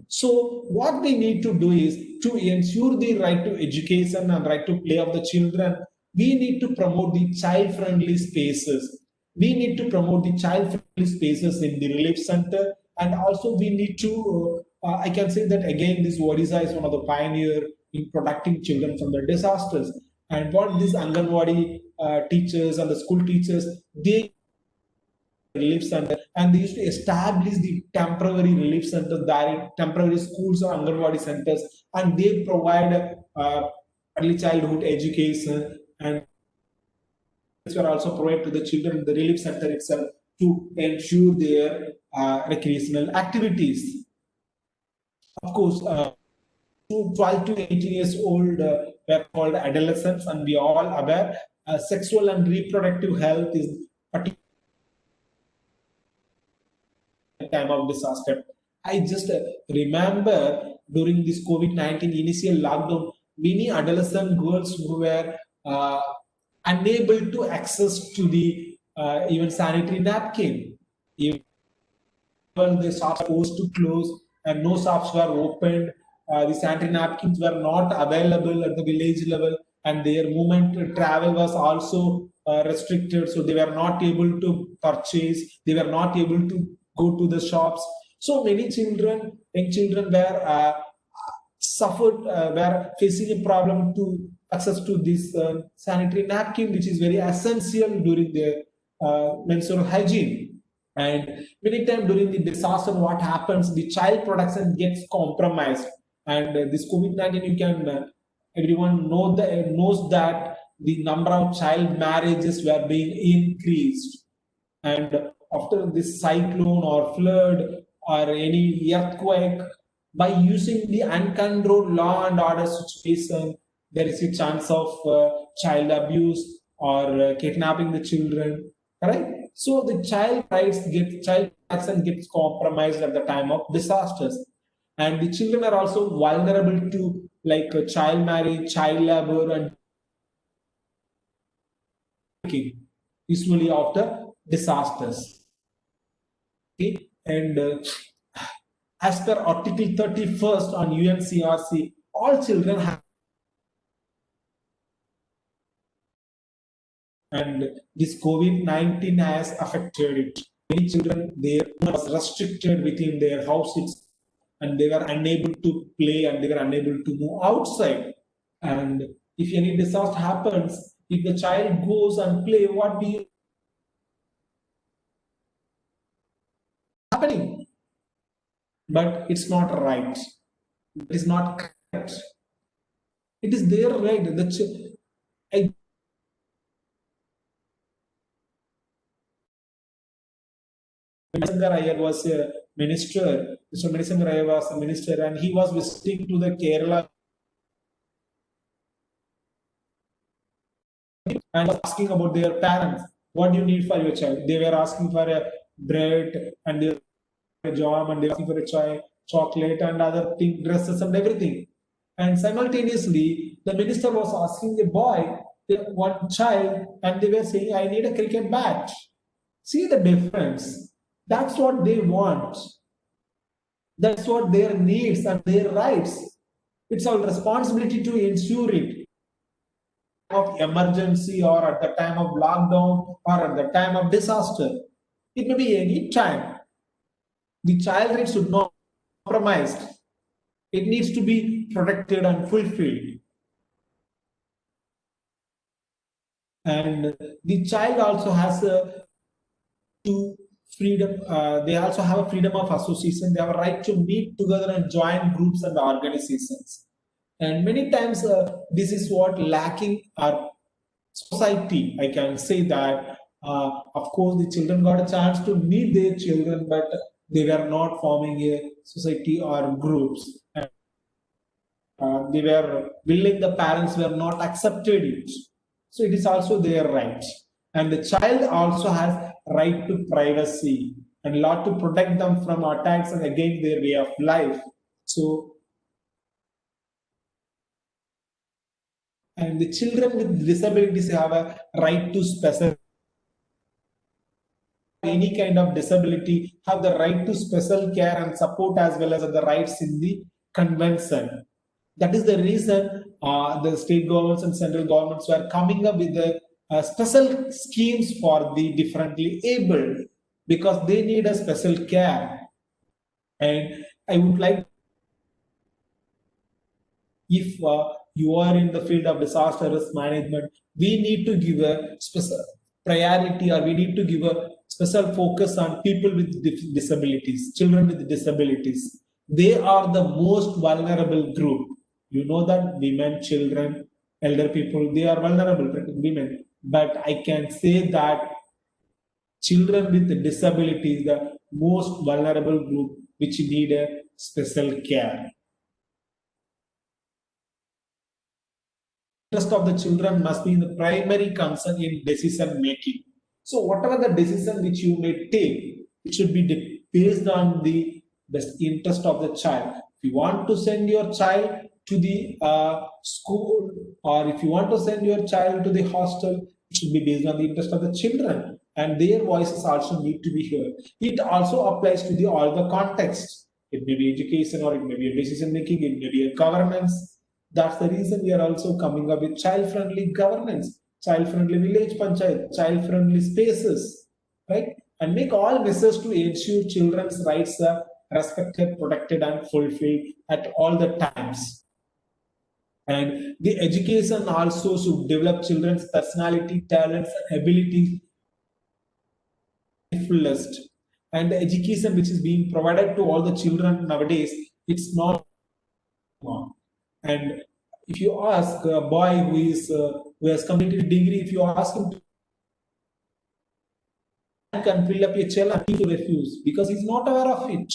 So what we need to do is to ensure the right to education and right to play of the children. We need to promote the child-friendly spaces. We need to promote the child-friendly spaces in the relief center, and also we need to. I can say that again, this Odisha is one of the pioneer in protecting children from the disasters. And what these Anganwadi teachers and the school teachers, they relief center, and they used to establish the temporary relief centers there, temporary schools or Anganwadi centers, and they provide early childhood education, and these were also provided to the children in the relief center itself to ensure their recreational activities. Of course, 12 to 18 years old were called adolescents, and we are all aware sexual and reproductive health is particularly time of disaster. I just remember during this COVID-19 initial lockdown, many adolescent girls who were unable to access to the even sanitary napkin. Even the shops were forced to close and no shops were opened. The sanitary napkins were not available at the village level, and their movement travel was also restricted. So they were not able to purchase. They were not able to go to the shops. So many children, young children, were were facing a problem to access to this sanitary napkin, which is very essential during their menstrual hygiene. And many times during the disaster, what happens? The child production gets compromised, and this COVID-19, you can everyone knows that the number of child marriages were being increased, and after this cyclone or flood or any earthquake, by using the uncontrolled law and order situation, there is a chance of child abuse or kidnapping the children, right? So the child protection gets compromised at the time of disasters, and the children are also vulnerable to like child marriage, child labor, and usually after disasters. Okay, and as per Article 31st on UNCRC, all children have, and this COVID-19 has affected it. Many children, they was restricted within their houses, and they were unable to play, and they were unable to move outside. And if any disaster happens, if the child goes and play, what be happening? But it's not right. It is not correct. It is their right. Manisankar Iyer was a minister. Mr. Manisankar Iyer was a minister, and he was visiting to the Kerala and asking about their parents. What do you need for your child? They were asking for a bread and a job, and they were asking for a chocolate and other thing, dresses and everything. And simultaneously, the minister was asking the boy, one child, and they were saying, I need a cricket bat. See the difference. That's what they want. That's what their needs and their rights. It's our responsibility to ensure it. Of emergency, or at the time of lockdown, or at the time of disaster. It may be any time. The child rights should not be compromised. It needs to be protected and fulfilled. And the child also has freedom. They also have a freedom of association. They have a right to meet together and join groups and organizations. And many times this is what lacking our society. I can say that, of course, the children got a chance to meet their children, but they were not forming a society or groups. And they were willing, the parents were not accepted it. So it is also their right. And the child also has right to privacy and law to protect them from attacks and against their way of life. So, and the children with disabilities have a right to special, any kind of disability have the right to special care and support as well as the rights in the convention. That is the reason the state governments and central governments were coming up with the special schemes for the differently abled because they need a special care. And I would like, if you are in the field of disaster risk management, we need to give a special priority, or we need to give a special focus on people with disabilities, children with disabilities. They are the most vulnerable group. You know that women, children, elder people, they are vulnerable, women. But I can say that children with disabilities, the most vulnerable group which need a special care. Interest of the children must be the primary concern in decision making. So whatever the decision which you may take, it should be based on the best interest of the child. If you want to send your child to the school, or if you want to send your child to the hostel, it should be based on the interest of the children, and their voices also need to be heard. It also applies to the all the contexts. It may be education, or it may be a decision making, it may be a governance. That's the reason we are also coming up with child-friendly governance, child-friendly village panchayat, child-friendly spaces, right? And make all measures to ensure children's rights are respected, protected, and fulfilled at all the times. And the education also should develop children's personality, talents, and abilities fullest. And the education which is being provided to all the children nowadays, it's not. And if you ask a boy who has completed degree, if you ask him to can fill up a challenge, he will refuse because he's not aware of it.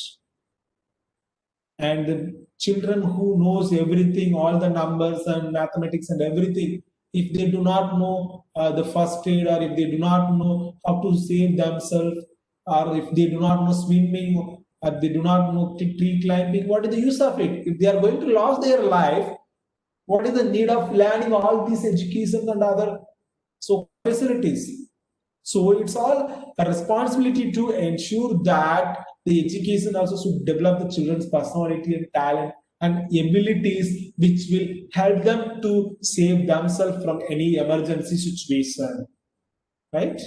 And the children who knows everything, all the numbers and mathematics and everything, if they do not know the first aid, or if they do not know how to save themselves, or if they do not know swimming, or they do not know tree climbing, what is the use of it? If they are going to lose their life, what is the need of learning all these education and other facilities? So it's all a responsibility to ensure that the education also should develop the children's personality and talent and abilities which will help them to save themselves from any emergency situation, right?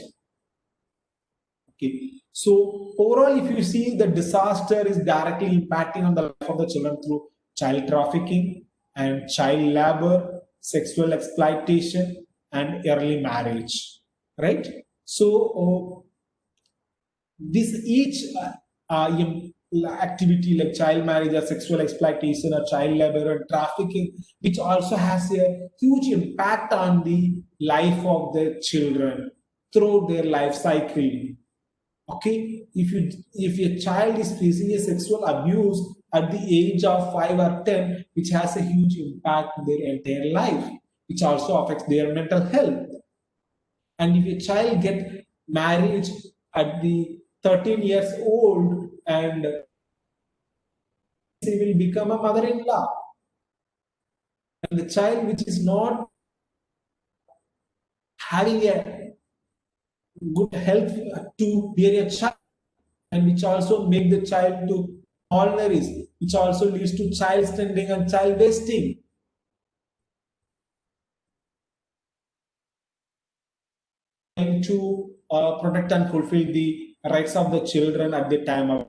Okay. So overall, if you see, the disaster is directly impacting on the life of the children through child trafficking and child labor, sexual exploitation, and early marriage, right? So this each activity like child marriage or sexual exploitation or child labor or trafficking, which also has a huge impact on the life of the children through their life cycle. Okay, if your child is facing a sexual abuse at the age of 5 or 10, which has a huge impact on their entire life, which also affects their mental health. And if your child get married at the 13 years old, and she will become a mother-in-law, and the child which is not having a good health to bear a child, and which also make the child to malnourished, which also leads to child stunting and child wasting. To protect and fulfill the rights of the children at the time of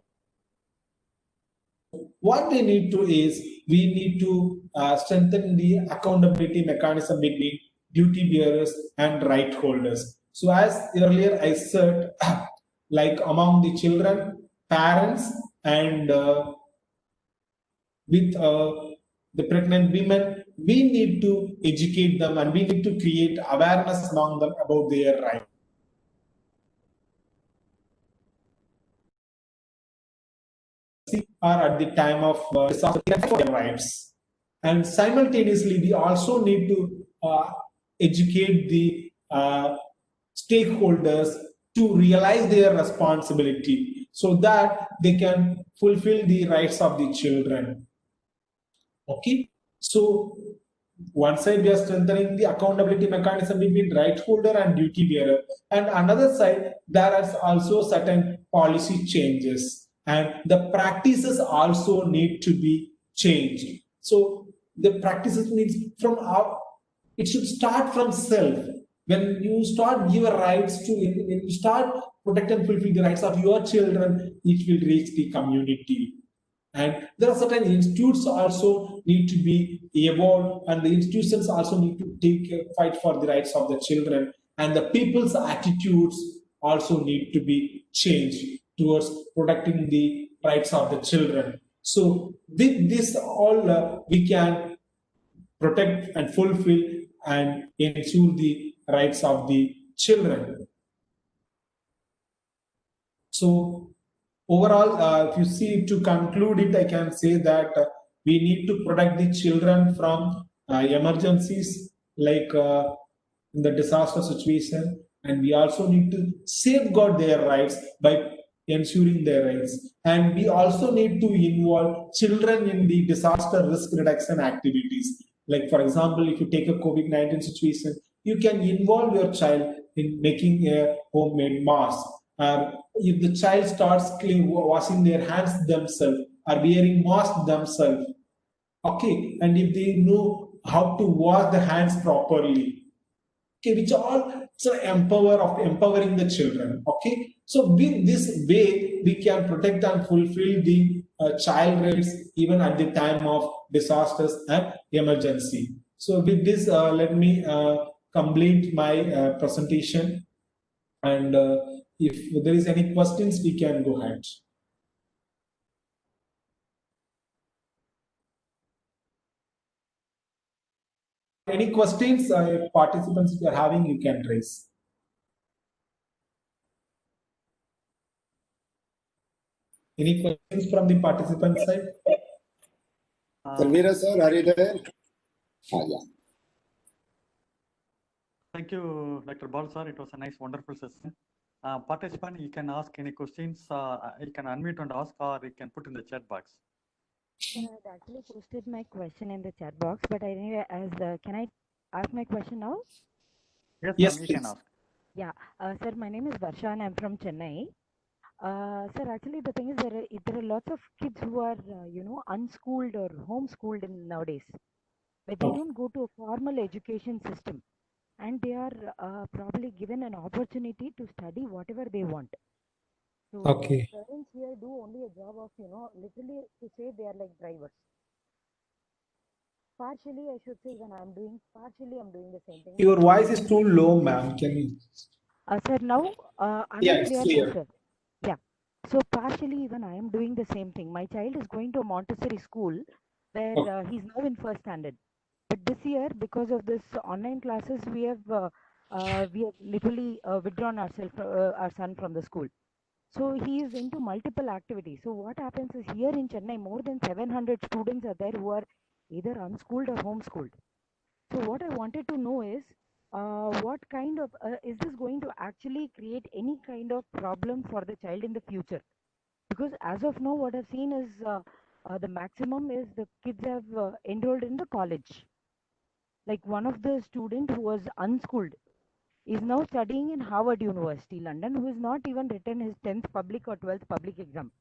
what we need to is we need to strengthen the accountability mechanism between duty bearers and right holders. So as earlier I said, like among the children, parents, and with the pregnant women, we need to educate them and we need to create awareness among them about their rights. Or at the time of disaster, rights. And simultaneously, we also need to educate the stakeholders to realize their responsibility so that they can fulfill the rights of the children. Okay, so one side we are strengthening the accountability mechanism between right holder and duty bearer, and another side there are also certain policy changes, and the practices also need to be changed. So the practices means from our, it should start from self. When you start give rights to, when you start protect and fulfill the rights of your children, it will reach the community. And there are certain institutes also need to be evolved, and the institutions also need to take fight for the rights of the children, and the people's attitudes also need to be changed towards protecting the rights of the children. So with this all, we can protect and fulfill and ensure the rights of the children. So overall, if you see, to conclude it, I can say that we need to protect the children from emergencies like in the disaster situation, and we also need to safeguard their rights by ensuring their rights. And we also need to involve children in the disaster risk reduction activities. Like, for example, if you take a COVID-19 situation, you can involve your child in making a homemade mask. If the child starts washing their hands themselves or wearing masks themselves, okay, and if they know how to wash the hands properly, okay, which all so empowering the children. Okay, so with this way we can protect and fulfill the child rights even at the time of disasters and emergency. So with this, let me complete my presentation, and if there is any questions, we can go ahead. Any questions, if participants, if you are having, you can raise. Any questions from the participant side? Veera sir, are you there? Yeah. Thank you, Dr. Bal sir. It was a nice, wonderful session. Participant, you can ask any questions. You can unmute and ask, or you can put in the chat box. I had actually posted my question in the chat box, but anyway, can I ask my question now? Yes, you can ask. Yeah, sir, my name is Varsha and I'm from Chennai. Sir, actually, the thing is there are lots of kids who are, unschooled or homeschooled nowadays, but they don't go to a formal education system, and they are probably given an opportunity to study whatever they want. So Okay. parents here do only a job of, literally to say they are like drivers. Partially, I should say, I'm doing the same thing. Your voice is too low, ma'am. Can you? Sir, now, Yeah, it's clear. sir. Yeah. So partially, even I am doing the same thing. My child is going to a Montessori school where he's now in first standard. But this year, because of this online classes, we have literally withdrawn our son from the school. So he is into multiple activities. So what happens is, here in Chennai, more than 700 students are there who are either unschooled or homeschooled. So what I wanted to know is, what kind of, is this going to actually create any kind of problem for the child in the future? Because as of now, what I've seen is the maximum is the kids have enrolled in the college. Like one of the student who was unschooled is now studying in Harvard University, London, who has not even written his 10th public or 12th public exam.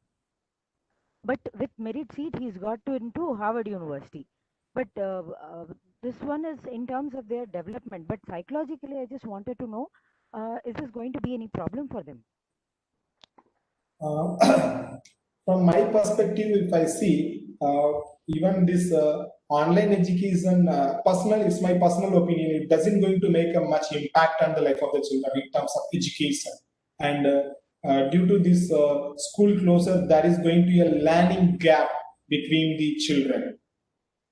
But with merit seat, he's got into Harvard University. But this one is in terms of their development. But psychologically, I just wanted to know, is this going to be any problem for them? From my perspective, if I see, even this online education, it's my personal opinion, it doesn't going to make a much impact on the life of the children in terms of education. And due to this school closure, there is going to be a learning gap between the children.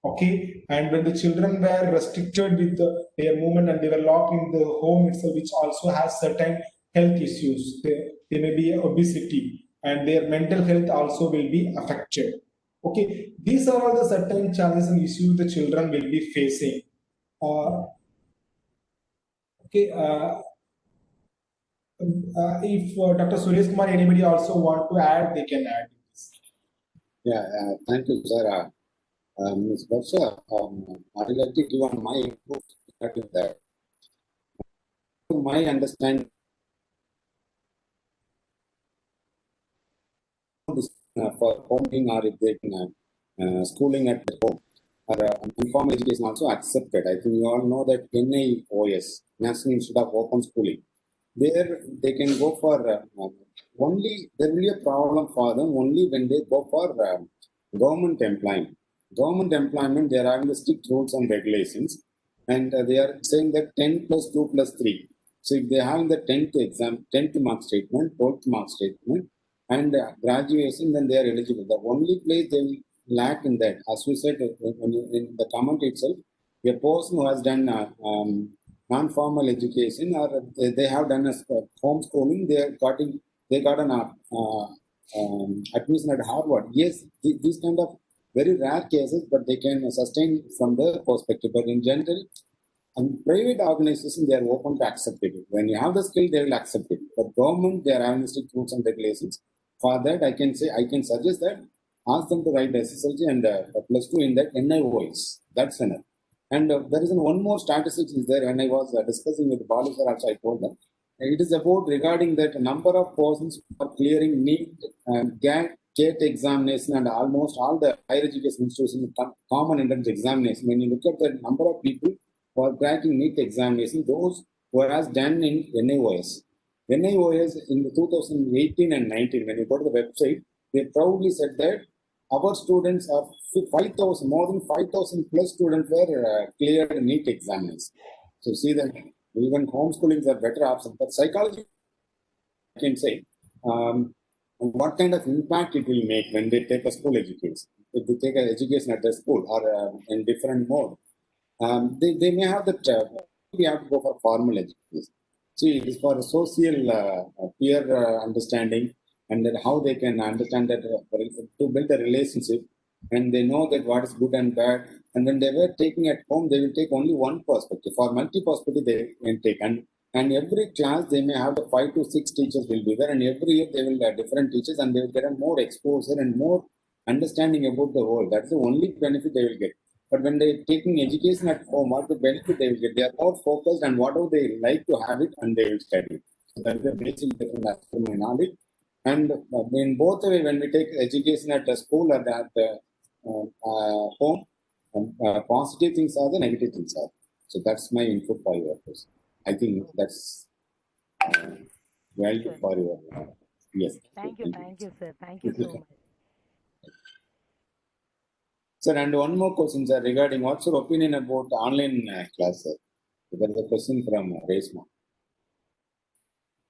Okay, and when the children were restricted with their movement and they were locked in the home itself, which also has certain health issues, they may be obesity, and their mental health also will be affected. Okay, these are all the certain challenges and issues the children will be facing. Okay, if Dr. Suresh Kumar, anybody also want to add, they can add. Yeah, thank you, sir. Ms. Varsha, I would like to give on my input regarding that. To my understanding, for homing or if they can schooling at home or informal education also accepted. I think you all know that NIOS, National Institute of Open Schooling, there they can go for only, there will be a problem for them only when they go for government employment. Government employment, they are having the strict rules and regulations, and they are saying that 10 plus 2 plus 3. So if they have the 10th exam, 10th mark statement, 12th mark statement, and graduation, then they are eligible. The only place they will lack in that, as we said in the comment itself, a person who has done non-formal education or they have done a homeschooling, they got an admission at Harvard. Yes, these kind of very rare cases, but they can sustain from the perspective. But in general, private organizations, they are open to accept it. When you have the skill, they will accept it. But government, they are having strict rules and regulations. For that, I can suggest that ask them to write SSLC and plus 2 in that NIOS. That's enough. And there is one more statistics is there. When I was discussing with Balu sir, also I told them it is about regarding that number of persons who are clearing NEET and GAT examination and almost all the higher education institutions common entrance examination. When you look at the number of people who are cracking NEET examination, those who has done in NIOS. NIOS in the 2018 and 19, when you go to the website, they proudly said that our students are 5,000, more than 5,000 plus students were cleared NEET examinations. So see that even homeschoolings are better option. But psychology, I can say, what kind of impact it will make when they take a school education. If they take an education at the school or in different mode, they may have that, we have to go for formal education. See, it is for social peer understanding, and then how they can understand that to build a relationship, and they know that what is good and bad. And when they were taking at home, they will take only one perspective. For multi-perspective, they can take. And every class, they may have the 5 to 6 teachers will be there, and every year they will have different teachers, and they will get a more exposure and more understanding about the world. That's the only benefit they will get. But when they're taking education at home, what the benefit they will get? They are more focused on whatever they like to have it, and they will study. So that is the basic difference as per my knowledge. And in both way, when we take education at the school or at the home, positive things are the negative things are. So that's my input for your question. I think that's value for your yes. Thank you, sir. Thank you so much. Sir, and one more question, sir, regarding what's your opinion about online class, sir? There is a question from Resma.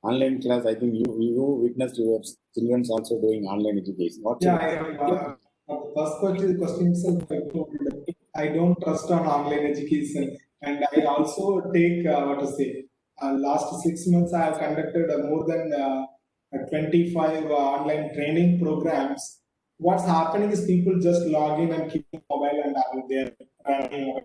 Online class, I think you witnessed your children also doing online education. What's the first question itself, I don't trust on online education, and I also take last 6 months I have conducted more than 25 online training programs. What's happening is people just log in and keep the mobile and are there running.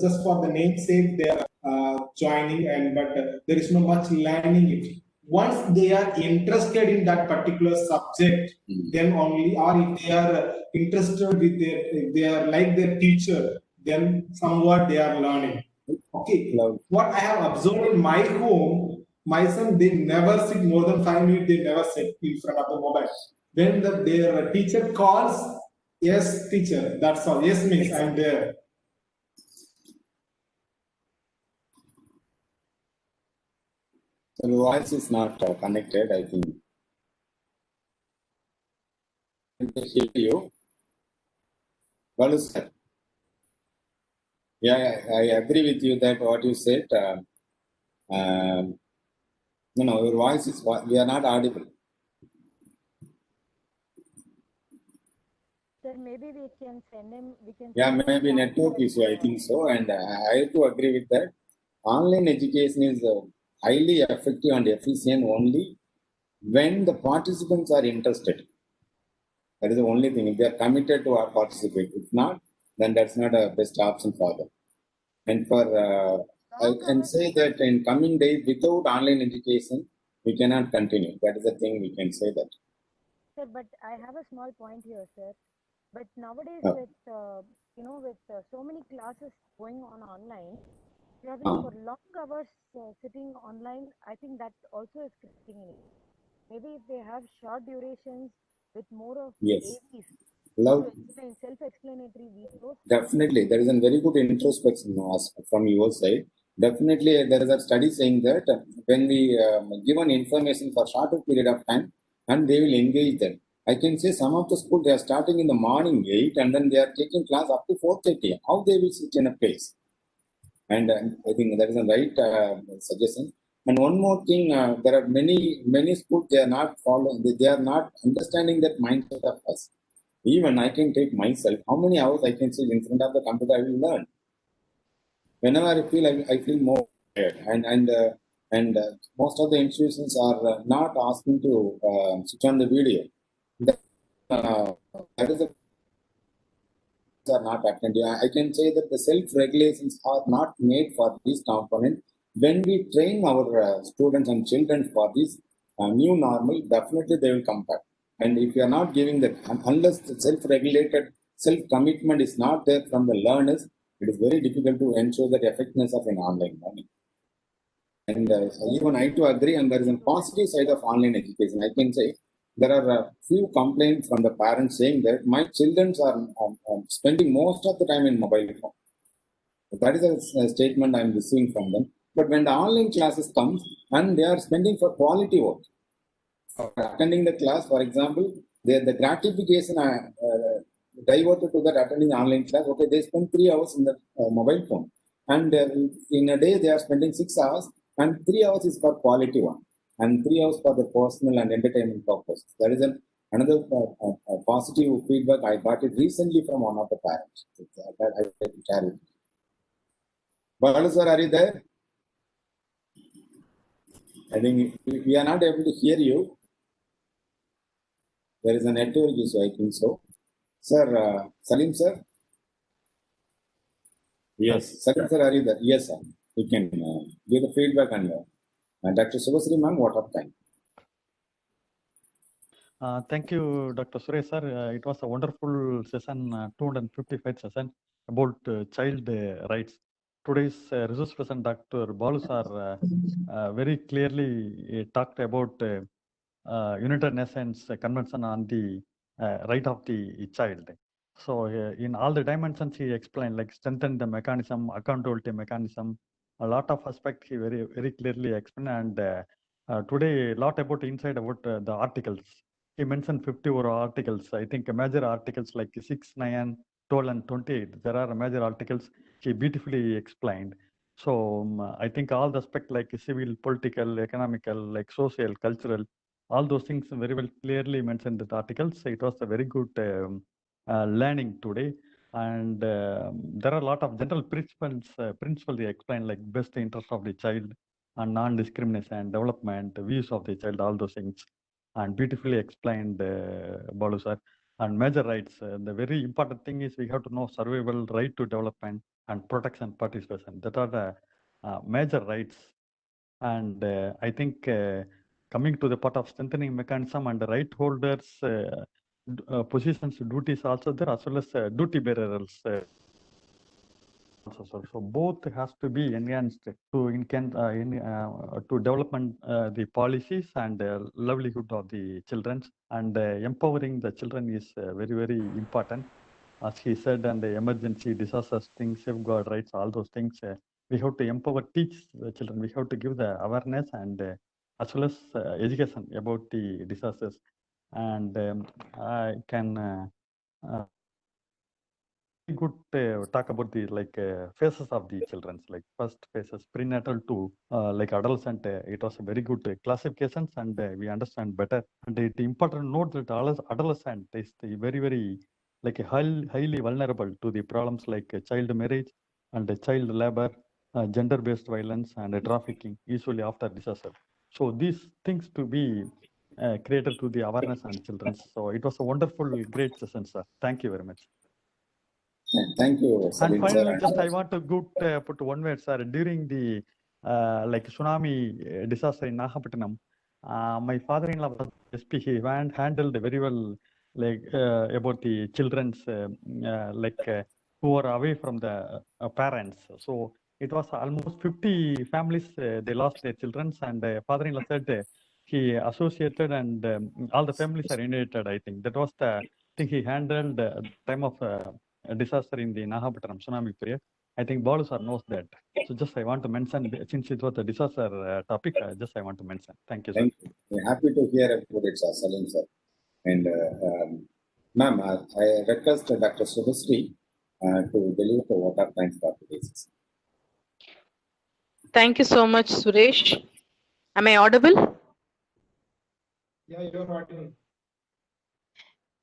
Just for the namesake, they are joining, but there is no much learning it. Once they are interested in that particular subject, then only, or if they are interested with if they are like their teacher, then somewhat they are learning. Okay, what I have observed in my home, my son, they never sit more than 5 minutes, they never sit in front of the mobile. When their teacher calls, yes, teacher, that's all. Yes, miss, I'm there. So the voice is not connected, I think. I hear you. What is that? Yeah, I agree with you that what you said. Your voice is, we are not audible. Sir, maybe we can send him. Yeah, maybe network issue, I think so. And I have to agree with that. Online education is highly effective and efficient only when the participants are interested. That is the only thing. If they are committed to participate, if not, then that's not a best option for them. And for I can say that in coming days, without online education, we cannot continue. That is the thing we can say that. Sir, but I have a small point here, sir. But nowadays, Uh, with with so many classes going on online, having uh, for long hours sitting online, I think that also is creating an issue. Maybe if they have short durations with more of yes. AVs Love, to explain self-explanatory videos. definitely. There is a very good introspection from your side. Definitely, there is a study saying that when we give an information for shorter period of time, and they will engage them. I can say some of the school they are starting in the morning 8 and then they are taking class up to 4:30. How they will sit in a place? And I think that is a right suggestion. And one more thing, there are many schools they are not following. They are not understanding that mindset of us. Even I can take myself. How many hours I can sit in front of the computer? I will learn. Whenever I feel more tired. And most of the institutions are not asking to switch on the video. That, that is the are not attending. I can say that the self-regulations are not made for this component. When we train our students and children for this new normal, definitely they will come back. And if you are not giving that, unless the self-regulated self-commitment is not there from the learners, it is very difficult to ensure the effectiveness of an online learning. And even I too agree, and there is a positive side of online education. I can say there are a few complaints from the parents saying that my children are spending most of the time in mobile phone. That is a statement I'm receiving from them. But when the online classes comes and they are spending for quality work, for attending the class, for example, the gratification diverted to that attending online class. Okay, they spend 3 hours in the mobile phone, and in a day they are spending 6 hours, and 3 hours is for quality one, and 3 hours for the personal and entertainment purpose. That is another positive feedback I got it recently from one of the parents. That I like to share with you. Balu sir, are you there? I think we are not able to hear you. There is a network issue, I think so. Sir, Salim sir? Yes. Salim sir, are you there? Yes, sir. You can give the feedback on Dr. Subhasri ma'am, what of time? Thank you, Dr. Suresh sir. It was a wonderful session, 255th session about child rights. Today's resource person, Dr. Balu sir, very clearly talked about United Nations Convention on the right of the child. So in all the dimensions he explained, like strengthen the mechanism, accountability mechanism, a lot of aspects he very clearly explained. And today a lot about inside about the articles. He mentioned 50 over articles. I think major articles like 6, 9, 12, and 28. There are major articles he beautifully explained. So I think all the aspects like civil, political, economical, like social, cultural, all those things very well clearly mentioned in the articles. It was a very good learning today. And there are a lot of general principles they explain, like best interest of the child and non-discrimination, development, views of the child, all those things. And beautifully explained, Balu sir. And major rights. The very important thing is we have to know survival, right to development, and protection, participation. That are the major rights. And I think coming to the part of strengthening mechanism and the right holders positions, duties also there, as well as duty bearers. So both has to be enhanced to to development the policies and livelihood of the children, and empowering the children is very important, as he said. And the emergency disasters things, safeguard rights, all those things we have to empower, teach the children. We have to give the awareness and as well as education about the disasters. And I can good talk about the phases of the children's, like first phases prenatal to like adolescent. It was a very good classifications, and we understand better. And it important to note that adolescent is the very like highly vulnerable to the problems like child marriage and child labor, gender-based violence, and trafficking, usually after disaster. So these things to be created to the awareness on children. So it was a wonderful, great session, sir. Thank you very much. Thank you, And Salim finally, sir. just I want to put one word, sir. During the like tsunami disaster in Nagapattinam, my father-in-law was SP. He handled very well, like about the children's who were away from the parents. So it was almost 50 families. They lost their children, and father-in-law said he associated, and all the families are united. I think that was the thing he handled at the time of a disaster in the Nagapattinam tsunami period. I think Balu sir knows that. So just I want to mention, since it was a disaster topic, just I want to mention. Thank you, sir. Thank you. We're happy to hear about it, sir, Salim sir. And ma'am, I request Dr. Subhasri to deliver the water thanks for today's session. Thank you so much, Suresh. Am I audible? Yeah, you're audible.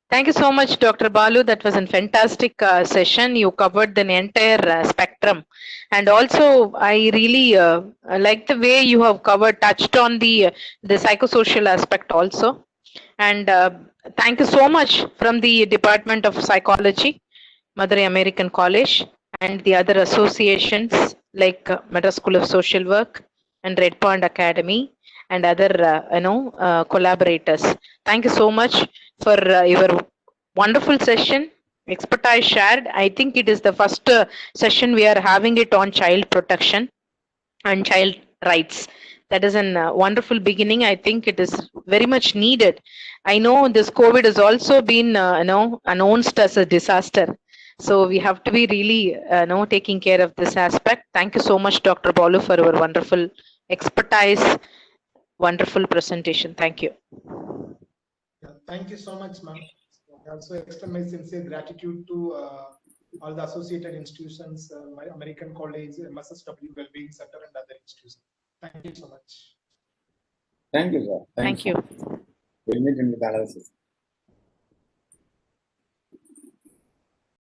Thank you so much, Dr. Balu. That was a fantastic session. You covered the entire spectrum. And also, I really like the way you have touched on the psychosocial aspect also. And thank you so much from the Department of Psychology, Madurai American College, and the other associations like Madras School of Social Work and Red Pond Academy and other collaborators. Thank you so much for your wonderful session, expertise shared. I think it is the first session we are having it on child protection and child rights. That is a wonderful beginning. I think it is very much needed. I know this COVID has also been announced as a disaster. So we have to be really taking care of this aspect. Thank you so much, Dr. Balu, for your wonderful expertise, wonderful presentation. Thank you. Yeah, thank you so much, ma'am. I also extend my sincere gratitude to all the associated institutions, my American College, MSSW Wellbeing Center, and other institutions. Thank you so much. Thank you, sir. Thank you. We'll meet in the analysis.